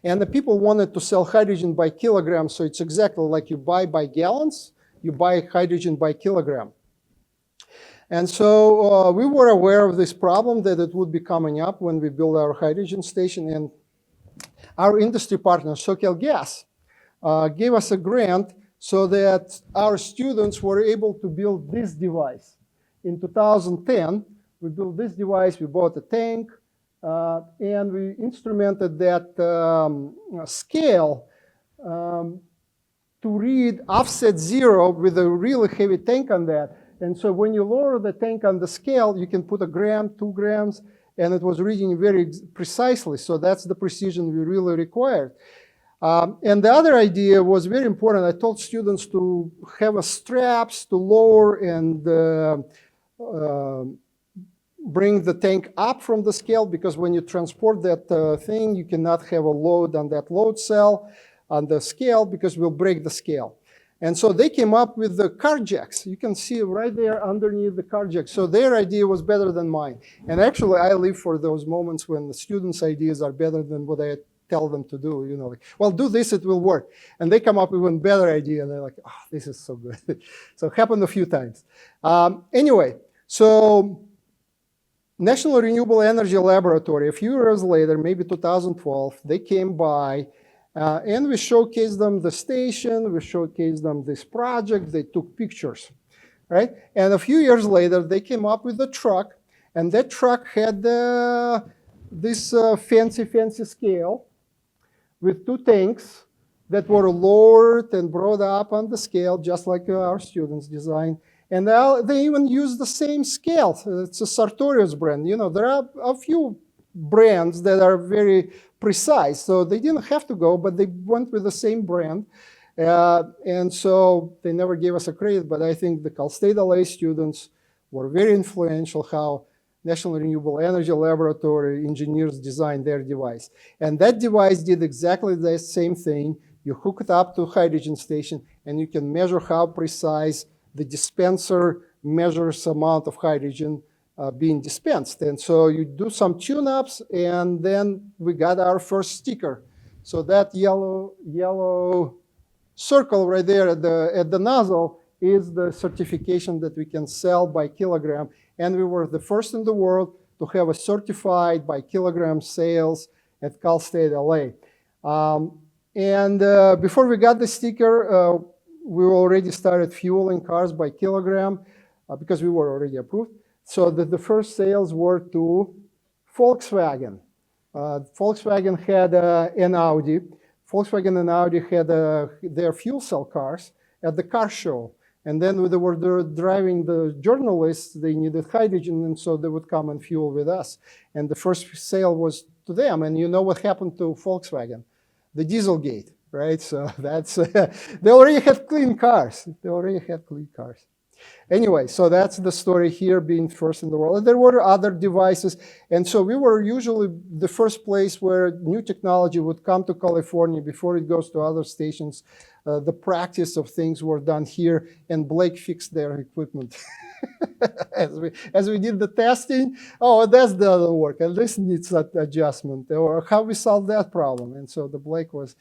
And the people wanted to sell hydrogen by kilogram, so it's exactly like you buy by gallons, you buy hydrogen by kilogram. And so we were aware of this problem that it would be coming up when we build our hydrogen station. And our industry partner, SoCal Gas, gave us a grant so that our students were able to build this device. In 2010, we built this device, we bought a tank, and we instrumented that scale to read offset 0 with a really heavy tank on that. And so when you lower the tank on the scale, you can put a gram, 2 grams, and it was reading very precisely. So that's the precision we really required. And the other idea was very important. I told students to have a straps to lower and bring the tank up from the scale, because when you transport that thing, you cannot have a load on that load cell on the scale, because we'll break the scale. And so they came up with the car jacks. You can see right there underneath the car jack. So their idea was better than mine. And actually, I live for those moments when the students' ideas are better than what I tell them to do. You know, like, well, do this, it will work. And they come up with a better idea, and they're like, oh, this is so good. So it happened a few times. Anyway, so National Renewable Energy Laboratory, a few years later, maybe 2012, they came by, and we showcased them the station, we showcased them this project, they took pictures, right? And a few years later, they came up with a truck, and that truck had this fancy scale with 2 tanks that were lowered and brought up on the scale, just like our students designed. And they even use the same scale. It's a Sartorius brand. You know, there are a few brands that are very precise. So they didn't have to go, but they went with the same brand. And so they never gave us a credit, but I think the Cal State LA students were very influential how National Renewable Energy Laboratory engineers designed their device. And that device did exactly the same thing. You hook it up to a hydrogen station, and you can measure how precise the dispenser measures amount of hydrogen being dispensed. And so you do some tune-ups, and then we got our first sticker. So that yellow circle right there at the nozzle is the certification that we can sell by kilogram. And we were the first in the world to have a certified by kilogram sales at Cal State LA. Before we got the sticker, we already started fueling cars by kilogram because we were already approved. So the first sales were to Volkswagen. Volkswagen had an Audi. Volkswagen and Audi had their fuel cell cars at the car show. And then when they were driving the journalists, they needed hydrogen, and so they would come and fuel with us. And the first sale was to them. And you know what happened to Volkswagen? The Dieselgate. Right, so that's, they already had clean cars. Anyway, so that's the story here, being first in the world. And there were other devices. And so we were usually the first place where new technology would come to California before it goes to other stations. The practice of things were done here, and Blake fixed their equipment. As we did the testing, oh, that doesn't work, and this needs that adjustment, or how we solve that problem. And so the Blake was...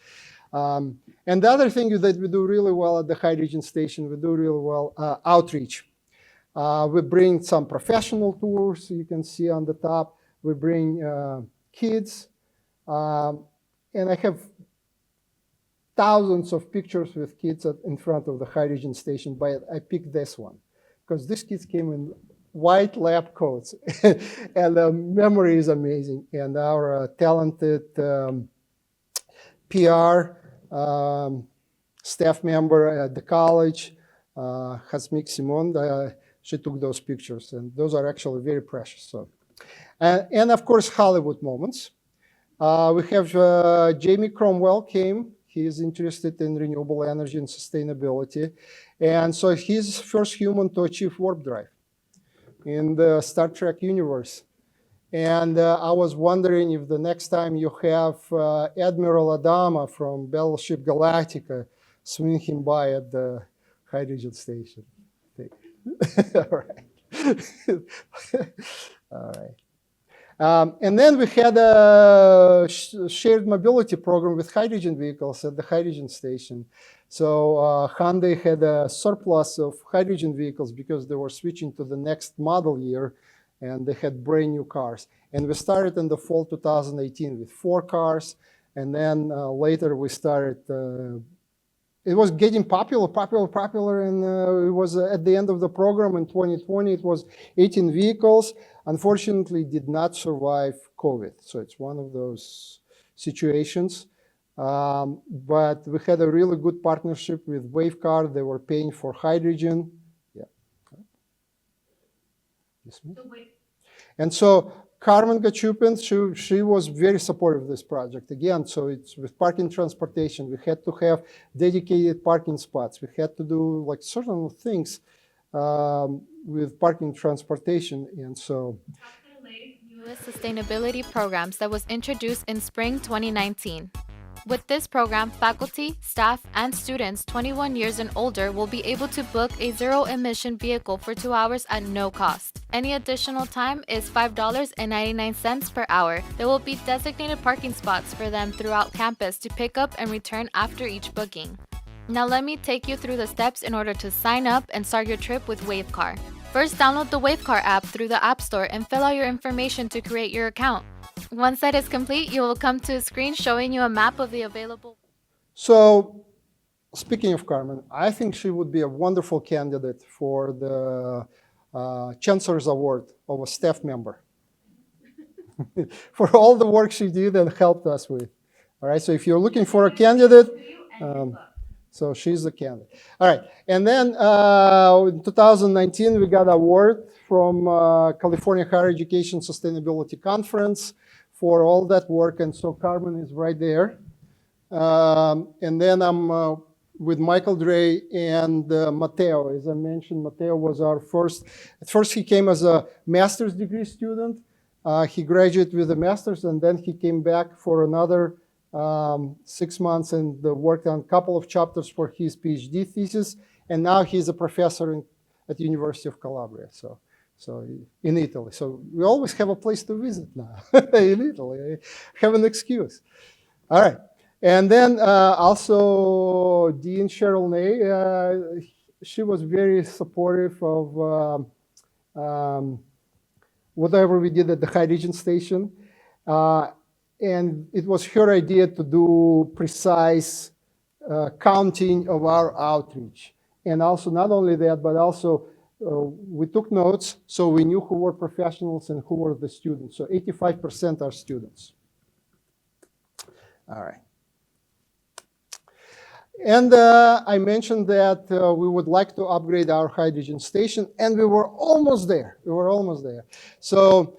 and the other thing is that we do really well at the hydrogen station, we do really well outreach. We bring some professional tours, you can see on the top. We bring kids, and I have thousands of pictures with kids in front of the hydrogen station, but I picked this one because these kids came in white lab coats, and the memory is amazing. And our talented PR staff member at the college, Hasmik Simon, she took those pictures, and those are actually very precious. So, and of course, Hollywood moments. We have Jamie Cromwell came. He is interested in renewable energy and sustainability. And so he's the first human to achieve warp drive in the Star Trek universe. And I was wondering if the next time you have Admiral Adama from Battleship Galactica, swing him by at the hydrogen station. All right. All right. And then we had a shared mobility program with hydrogen vehicles at the hydrogen station. So Hyundai had a surplus of hydrogen vehicles because they were switching to the next model year, and they had brand new cars. And we started in the fall 2018 with 4 cars, and then later we started, it was getting popular, and it was at the end of the program in 2020, it was 18 vehicles. Unfortunately, did not survive COVID. So it's one of those situations. But we had a really good partnership with Wavecard. They were paying for hydrogen. Yeah. And so Carmen Gachupin, she was very supportive of this project. Again, so it's with parking transportation. We had to have dedicated parking spots. We had to do like certain things with parking transportation. And so newest sustainability programs that was introduced in spring 2019. With this program, faculty, staff, and students 21 years and older will be able to book a zero-emission vehicle for 2 hours at no cost. Any additional time is $5.99 per hour. There will be designated parking spots for them throughout campus to pick up and return after each booking. Now let me take you through the steps in order to sign up and start your trip with Wavecar. First, download the Wavecar app through the App Store and fill out your information to create your account. Once that is complete, you will come to a screen showing you a map of the available. So, speaking of Carmen, I think she would be a wonderful candidate for the Chancellor's Award of a staff member for all the work she did and helped us with. All right, so if you're looking for a candidate, so she's the candidate. All right, and then in 2019, we got an award from California Higher Education Sustainability Conference for all that work, and so Carmen is right there. And then I'm with Michael Dre and Mateo. As I mentioned, Mateo was our first. At first, he came as a master's degree student. He graduated with a master's, and then he came back for another 6 months and worked on a couple of chapters for his PhD thesis. And now he's a professor at the University of Calabria. So in Italy. So we always have a place to visit now in Italy. I have an excuse. All right. And then also Dean Cheryl Ney, she was very supportive of whatever we did at the High Region Station. And it was her idea to do precise counting of our outreach. And also not only that, but also we took notes, so we knew who were professionals and who were the students. So 85% are students. All right. And I mentioned that we would like to upgrade our hydrogen station, and we were almost there. We were almost there. So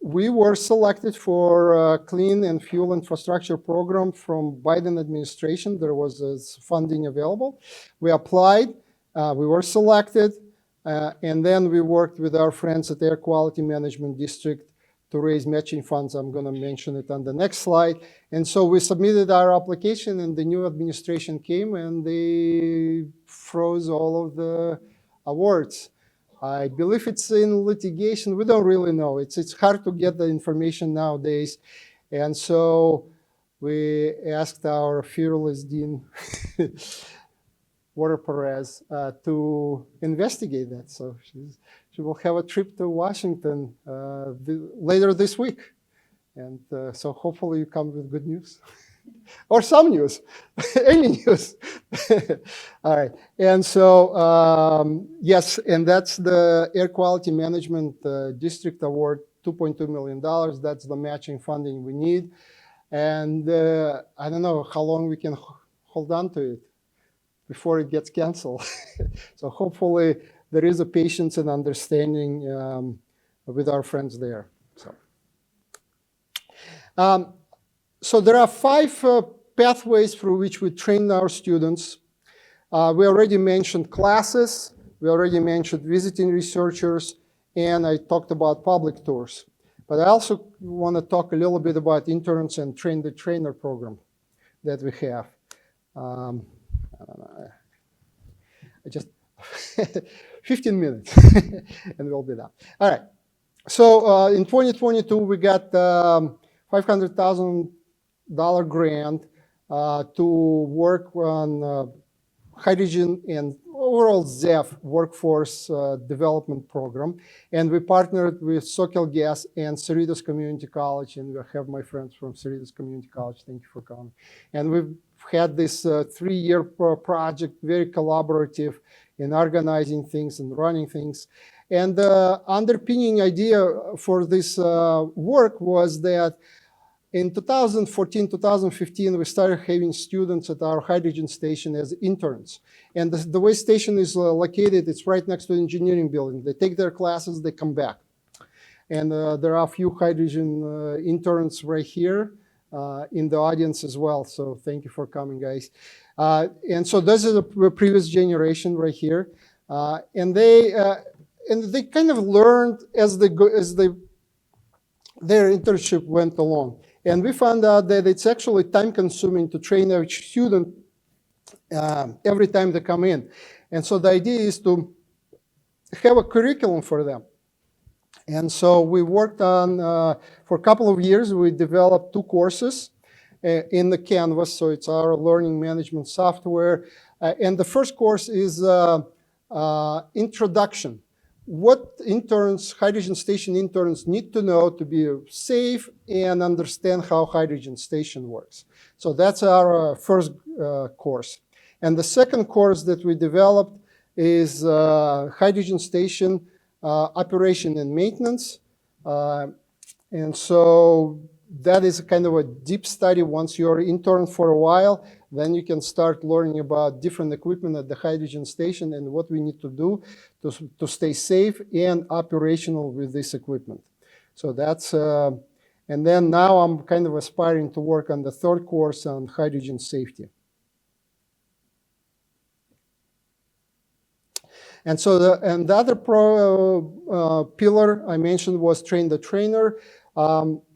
we were selected for a clean and fuel infrastructure program from Biden administration. There was funding available. We applied. We were selected, and then we worked with our friends at Air Quality Management District to raise matching funds. I'm going to mention it on the next slide. And so we submitted our application, and the new administration came, and they froze all of the awards. I believe it's in litigation. We don't really know. It's hard to get the information nowadays. And so we asked our fearless dean, Walter Perez, to investigate that. So she will have a trip to Washington later this week. And so hopefully you come with good news. Or some news, any news. All right, and so, yes, and that's the Air Quality Management District Award, $2.2 million. That's the matching funding we need. And I don't know how long we can hold on to it before it gets canceled. So hopefully there is a patience and understanding with our friends there. So there are 5 pathways through which we train our students. We already mentioned classes. We already mentioned visiting researchers. And I talked about public tours. But I also want to talk a little bit about interns and train the trainer program that we have. I don't know. I just 15 minutes and we'll be done. All right. So in 2022, we got $500,000 grant to work on hydrogen and overall ZEF workforce development program. And we partnered with Socal Gas and Cerritos Community College. And I have my friends from Cerritos Community College. Thank you for coming. And we've had this 3-year project, very collaborative in organizing things and running things. And the underpinning idea for this work was that In 2014, 2015, we started having students at our hydrogen station as interns. And the way station is located, it's right next to the engineering building. They take their classes, they come back. And there are a few hydrogen interns right here in the audience as well. So thank you for coming, guys. And so this is a previous generation right here. And they kind of learned as their internship went along. And we found out that it's actually time consuming to train a student every time they come in. And so the idea is to have a curriculum for them. And so we worked on, for a couple of years, we developed 2 courses in the Canvas. So it's our learning management software. And the first course is Introduction. What interns, hydrogen station interns, need to know to be safe and understand how hydrogen station works. So that's our first course. And the second course that we developed is hydrogen station operation and maintenance. And so that is kind of a deep study. Once you're an intern for a while, then you can start learning about different equipment at the hydrogen station and what we need to do to stay safe and operational with this equipment. So that's, and then now I'm kind of aspiring to work on the third course on hydrogen safety. And so the other pillar I mentioned was train the trainer.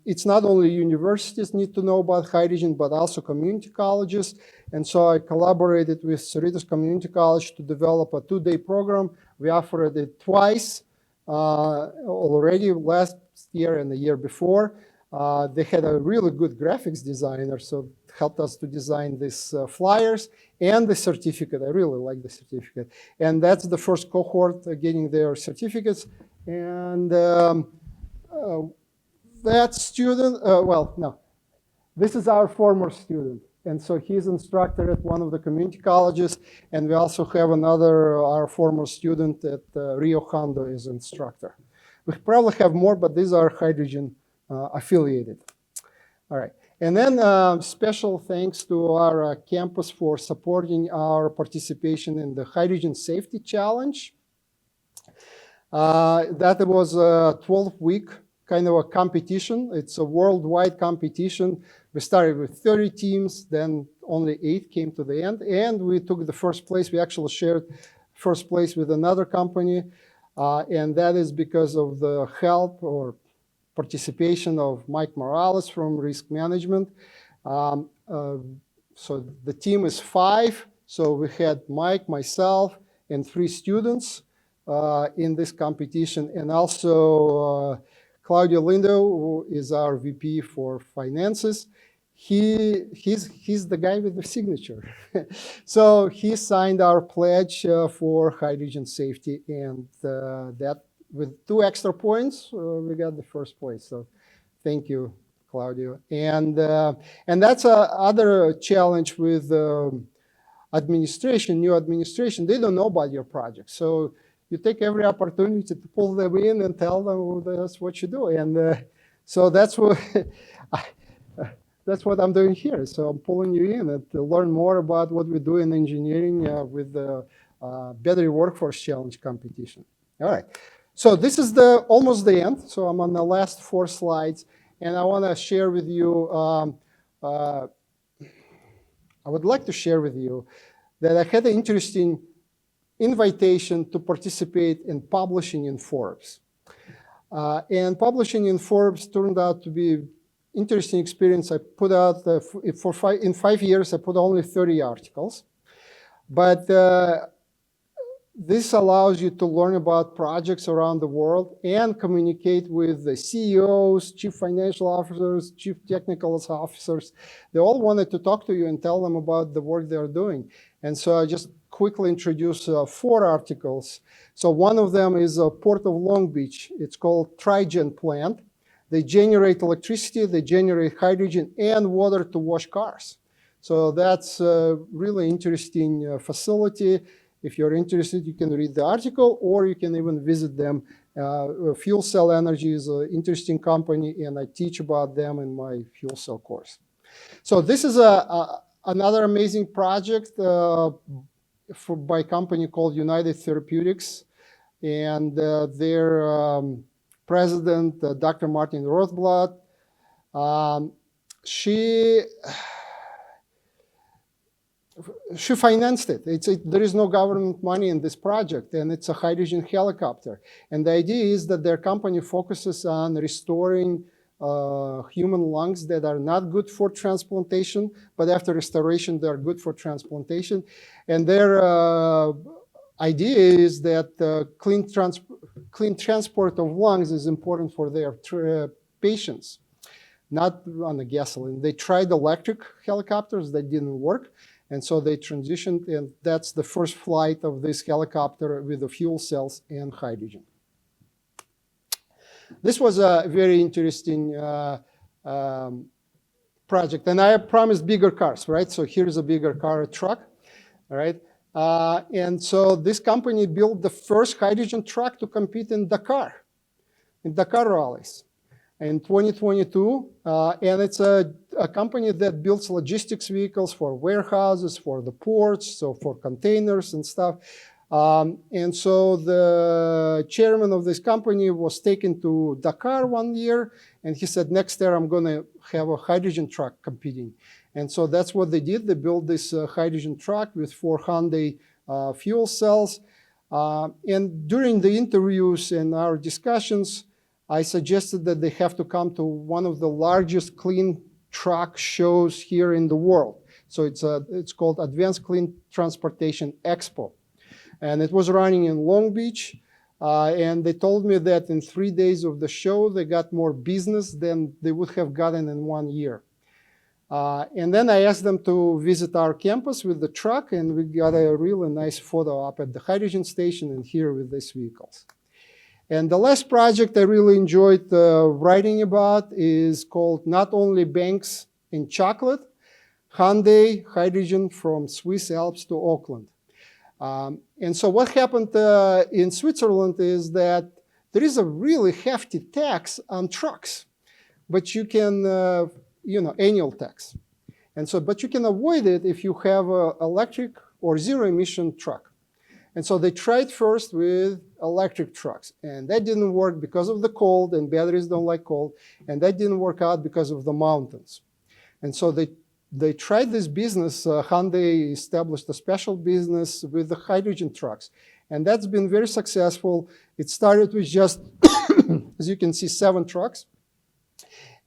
It's not only universities need to know about hydrogen, but also community colleges. And so I collaborated with Cerritos Community College to develop a 2-day program. We offered it twice already, last year and the year before. They had a really good graphics designer, so it helped us to design these flyers and the certificate. I really like the certificate. And that's the first cohort getting their certificates. And that student, well, no, this is our former student. And so he's instructor at one of the community colleges. And we also have another, our former student at Rio Hondo is instructor. We probably have more, but these are hydrogen affiliated. All right. And then special thanks to our campus for supporting our participation in the Hydrogen Safety Challenge. That was a 12-week kind of a competition. It's a worldwide competition. We started with 30 teams, then only 8 came to the end, and we took the first place. We actually shared first place with another company, and that is because of the help or participation of Mike Morales from Risk Management. So the team is 5. So we had Mike, myself, and 3 students in this competition, and also Claudio Lindo, who is our VP for finances. He's the guy with the signature. So he signed our pledge for hydrogen safety, and that with 2 extra points, we got the first place. So thank you, Claudio. And that's other challenge with administration, new administration. They don't know about your project. So you take every opportunity to pull them in and tell them, well, that's what you do. And so that's what that's what I'm doing here. So I'm pulling you in to learn more about what we do in engineering with the Battery Workforce Challenge competition. All right. So this is almost the end. So I'm on the last 4 slides. And I want to share with you, I would like to share with you that I had an interesting invitation to participate in publishing in Forbes. And publishing in Forbes turned out to be an interesting experience. I put out, in 5 years, I put only 30 articles. But this allows you to learn about projects around the world and communicate with the CEOs, chief financial officers, chief technical officers. They all wanted to talk to you and tell them about the work they're doing. And so I just quickly introduce 4 articles. So one of them is Port of Long Beach. It's called Trigen Plant. They generate electricity, they generate hydrogen and water to wash cars. So that's a really interesting facility. If you're interested, you can read the article, or you can even visit them Fuel Cell Energy is an interesting company, and I teach about them in my fuel cell course. So this is another amazing project by a company called United Therapeutics, and their president, Dr. Martin Rothblatt, she financed it. There is no government money in this project, and it's a hydrogen helicopter. And the idea is that their company focuses on restoring human lungs that are not good for transplantation, but after restoration, they're good for transplantation. And their idea is that clean transport of lungs is important for their patients, not on the gasoline. They tried electric helicopters that didn't work. And so they transitioned, and that's the first flight of this helicopter with the fuel cells and hydrogen. This was a very interesting project. And I promised bigger cars, right? So here's a bigger car, a truck, all right? And so this company built the first hydrogen truck to compete in Dakar rallies in 2022. And it's a company that builds logistics vehicles for warehouses, for the ports, so for containers and stuff. And so the chairman of this company was taken to Dakar one year, and he said, next year I'm going to have a hydrogen truck competing. And so that's what they did. They built this hydrogen truck with 4 Hyundai fuel cells. And during the interviews and our discussions, I suggested that they have to come to one of the largest clean truck shows here in the world. So it's called Advanced Clean Transportation Expo. And it was running in Long Beach. And they told me that in 3 days of the show, they got more business than they would have gotten in 1 year. And then I asked them to visit our campus with the truck, and we got a really nice photo up at the hydrogen station and here with these vehicles. And the last project I really enjoyed writing about is called Not Only Banks in Chocolate, Hyundai Hydrogen from Swiss Alps to Auckland. And so what happened in Switzerland is that there is a really hefty tax on trucks, but you can, annual tax. And so, but you can avoid it if you have an electric or zero emission truck. And so they tried first with electric trucks, and that didn't work because of the cold, and batteries don't like cold, and that didn't work out because of the mountains. And so they tried this business. Hyundai established a special business with the hydrogen trucks, and that's been very successful. It started with just, as you can see, 7 trucks.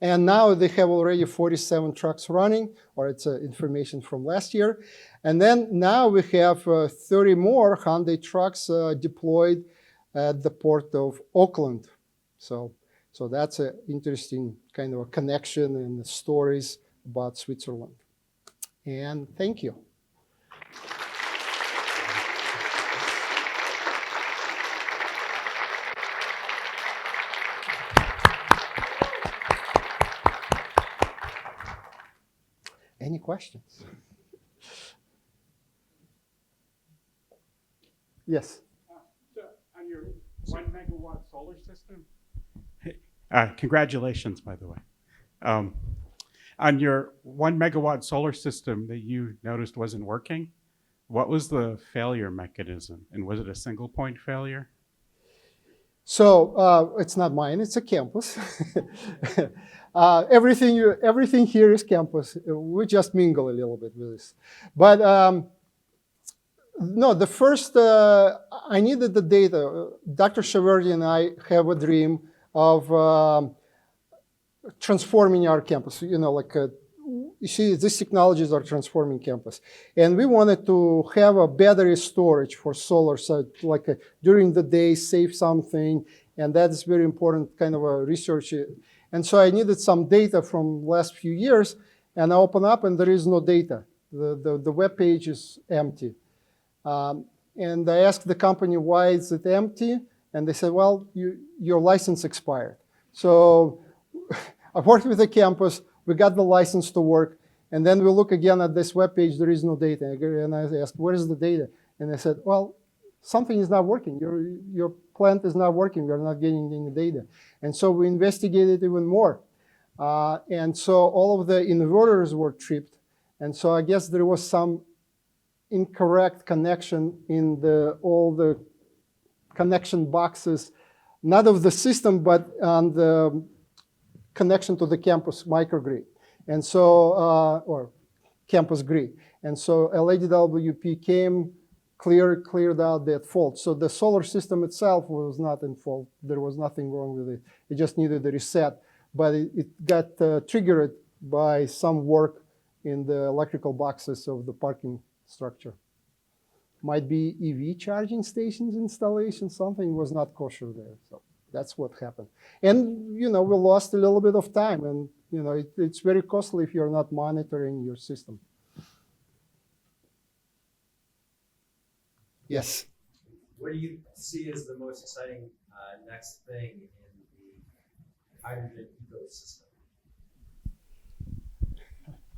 And now they have already 47 trucks running, or it's information from last year. And then now we have 30 more Hyundai trucks deployed at the port of Auckland. So that's an interesting kind of a connection and stories about Switzerland. And thank you. Any questions? Yes. So on your 1 megawatt solar system, congratulations, by the way. On your 1 megawatt solar system that you noticed wasn't working, what was the failure mechanism? And was it a single point failure? So it's not mine, it's a campus. Everything here is campus. We just mingle a little bit with this. But no, the first, I needed the data. Dr. Shaverdi and I have a dream of transforming our campus. You see, these technologies are transforming campus. And we wanted to have a battery storage for solar, so during the day, save something. And that is very important kind of a research. And so I needed some data from last few years, and I open up and there is no data. The web page is empty. And I asked the company, why is it empty? And they said, well, your license expired. So I worked with the campus, we got the license to work, and then we look again at this web page, there is no data. And I asked, where is the data? And they said, well, something is not working. Your plant is not working. We're not getting any data. And so we investigated even more. And so all of the inverters were tripped. And so I guess there was some incorrect connection in all the connection boxes, not of the system, but on the connection to the campus microgrid. And so, or campus grid. And so LADWP came, cleared out that fault. So the solar system itself was not in fault. There was nothing wrong with it. It just needed a reset. But it got triggered by some work in the electrical boxes of the parking structure. Might be EV charging stations installation, something was not kosher there. So that's what happened. And, we lost a little bit of time. And, it's very costly if you're not monitoring your system. Yes? What do you see as the most exciting next thing in the hydrogen ecosystem?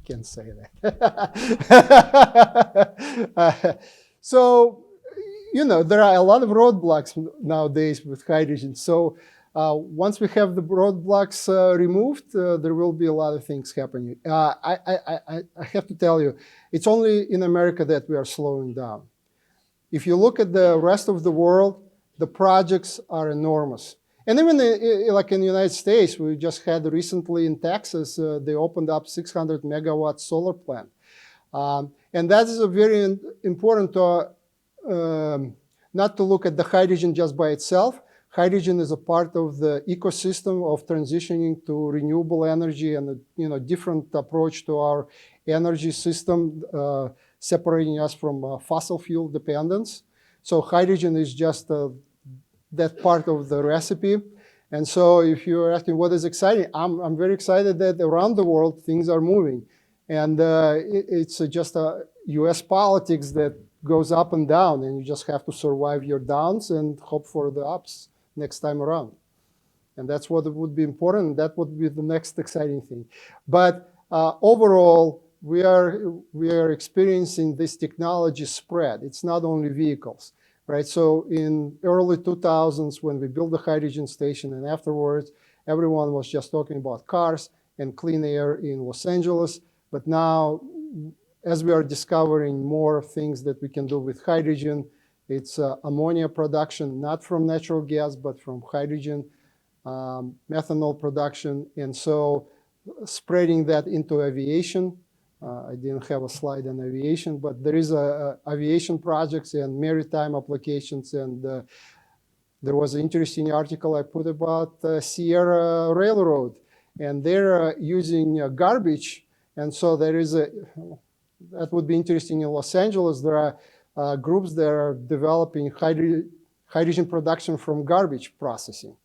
Can't say that. So, there are a lot of roadblocks nowadays with hydrogen. So once we have the roadblocks removed, there will be a lot of things happening. I have to tell you, it's only in America that we are slowing down. If you look at the rest of the world, the projects are enormous. And even like in the United States, we just had recently in Texas, they opened up 600 megawatt solar plant. And that is a very important to, not to look at the hydrogen just by itself. Hydrogen is a part of the ecosystem of transitioning to renewable energy and a different approach to our energy system, separating us from fossil fuel dependence. So hydrogen is just that part of the recipe. And so if you're asking what is exciting, I'm very excited that around the world things are moving. And it's just US politics that goes up and down, and you just have to survive your downs and hope for the ups next time around. And that's what would be important. That would be the next exciting thing. But overall, we are experiencing this technology spread. It's not only vehicles, right? So in early 2000s, when we built the hydrogen station, and afterwards, everyone was just talking about cars and clean air in Los Angeles. But now, as we are discovering more things that we can do with hydrogen, it's ammonia production, not from natural gas, but from hydrogen, methanol production. And so spreading that into aviation. I didn't have a slide on aviation, but there is aviation projects and maritime applications. And there was an interesting article I put about Sierra Railroad. And they're using garbage. And so there is that would be interesting in Los Angeles. There are groups that are developing hydrogen production from garbage processing,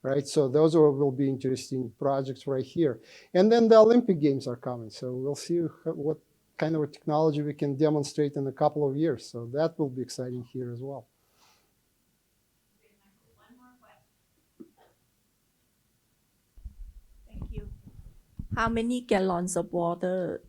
right? So those will be interesting projects right here. And then the Olympic Games are coming. So we'll see what kind of technology we can demonstrate in a couple of years. So that will be exciting here as well. Thank you. How many gallons of water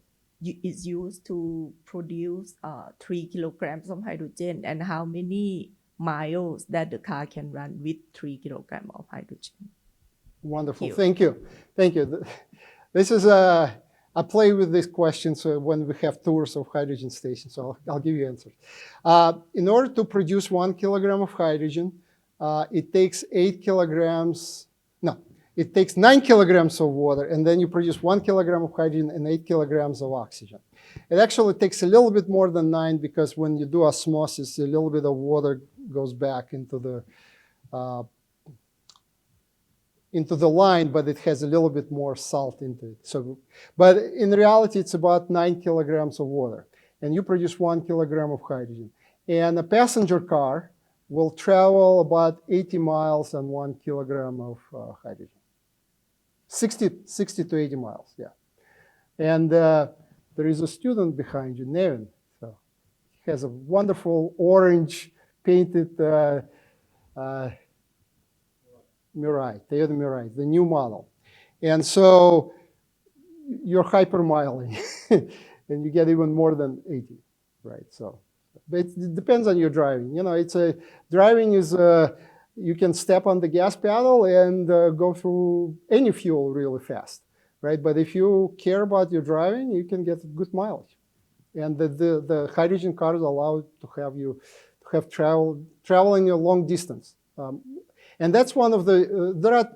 is used to produce 3 kilograms of hydrogen, and how many miles that the car can run with 3 kilograms of hydrogen? Wonderful. Thank you. Thank you. This is I play with these questions when we have tours of hydrogen stations, so I'll give you answers. In order to produce 1 kilogram of hydrogen, it takes 8 kilograms, no, it takes 9 kilograms of water, and then you produce 1 kilogram of hydrogen and 8 kilograms of oxygen. It actually takes a little bit more than 9 because when you do osmosis, a little bit of water goes back into the line, but it has a little bit more salt into it. So, but in reality, it's about 9 kilograms of water, and you produce 1 kilogram of hydrogen. And a passenger car will travel about 80 miles on 1 kilogram of hydrogen. 60 to 80 miles, yeah. And there is a student behind you, Nevin. So he has a wonderful orange painted Mirai, Toyota Mirai, the new model. And so you're hypermiling, and you get even more than 80, right? So But it depends on your driving. You know, driving is, you can step on the gas pedal and go through any fuel really fast, right? But if you care about your driving, you can get good mileage. And the hydrogen cars allow to have traveling a long distance. And that's one of the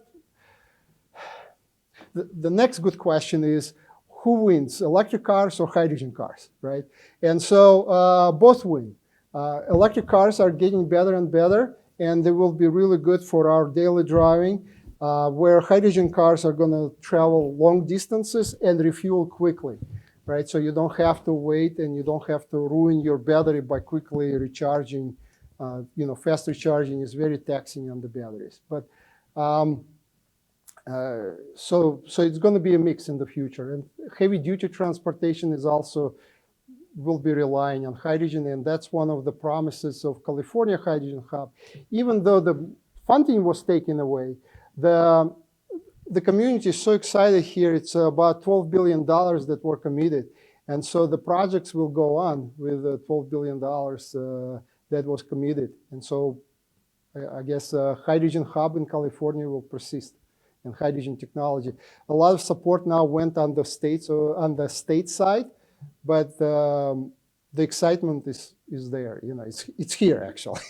next good question is, who wins, electric cars or hydrogen cars, right? And so both win. Electric cars are getting better and better, and they will be really good for our daily driving, where hydrogen cars are going to travel long distances and refuel quickly, right? So you don't have to wait, and you don't have to ruin your battery by quickly recharging. Fast recharging is very taxing on the batteries. But so it's going to be a mix in the future. And heavy-duty transportation will be relying on hydrogen, and that's one of the promises of California Hydrogen Hub. Even though the funding was taken away, the community is so excited here. It's about $12 billion that were committed. And so the projects will go on with the $12 billion that was committed. And so I guess Hydrogen Hub in California will persist, and hydrogen technology. A lot of support now went on the state side, but the excitement is there. You know, it's here actually.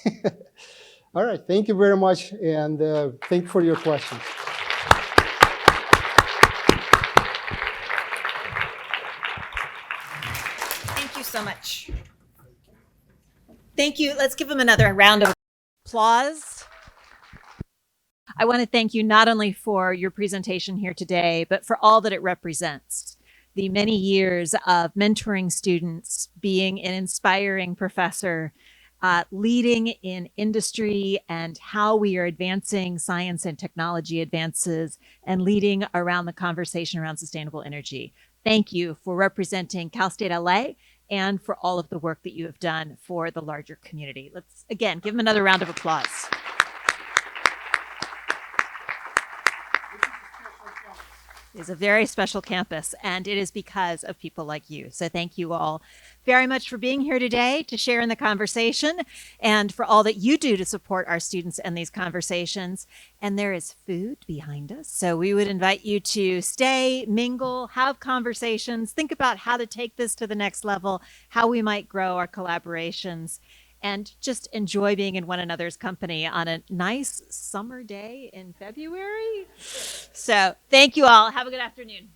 All right, thank you very much, and thank you for your questions. Thank you so much. Thank you. Let's give him another round of applause. I want to thank you not only for your presentation here today, but for all that it represents. The many years of mentoring students, being an inspiring professor, leading in industry and how we are advancing science and technology advances, and leading around the conversation around sustainable energy. Thank you for representing Cal State LA and for all of the work that you have done for the larger community. Let's, again, give them another round of applause. It is a very special campus, and it is because of people like you. So thank you all very much for being here today to share in the conversation, and for all that you do to support our students in these conversations. And there is food behind us, so we would invite you to stay, mingle, have conversations, think about how to take this to the next level, how we might grow our collaborations, and just enjoy being in one another's company on a nice summer day in February. So thank you all. Have a good afternoon.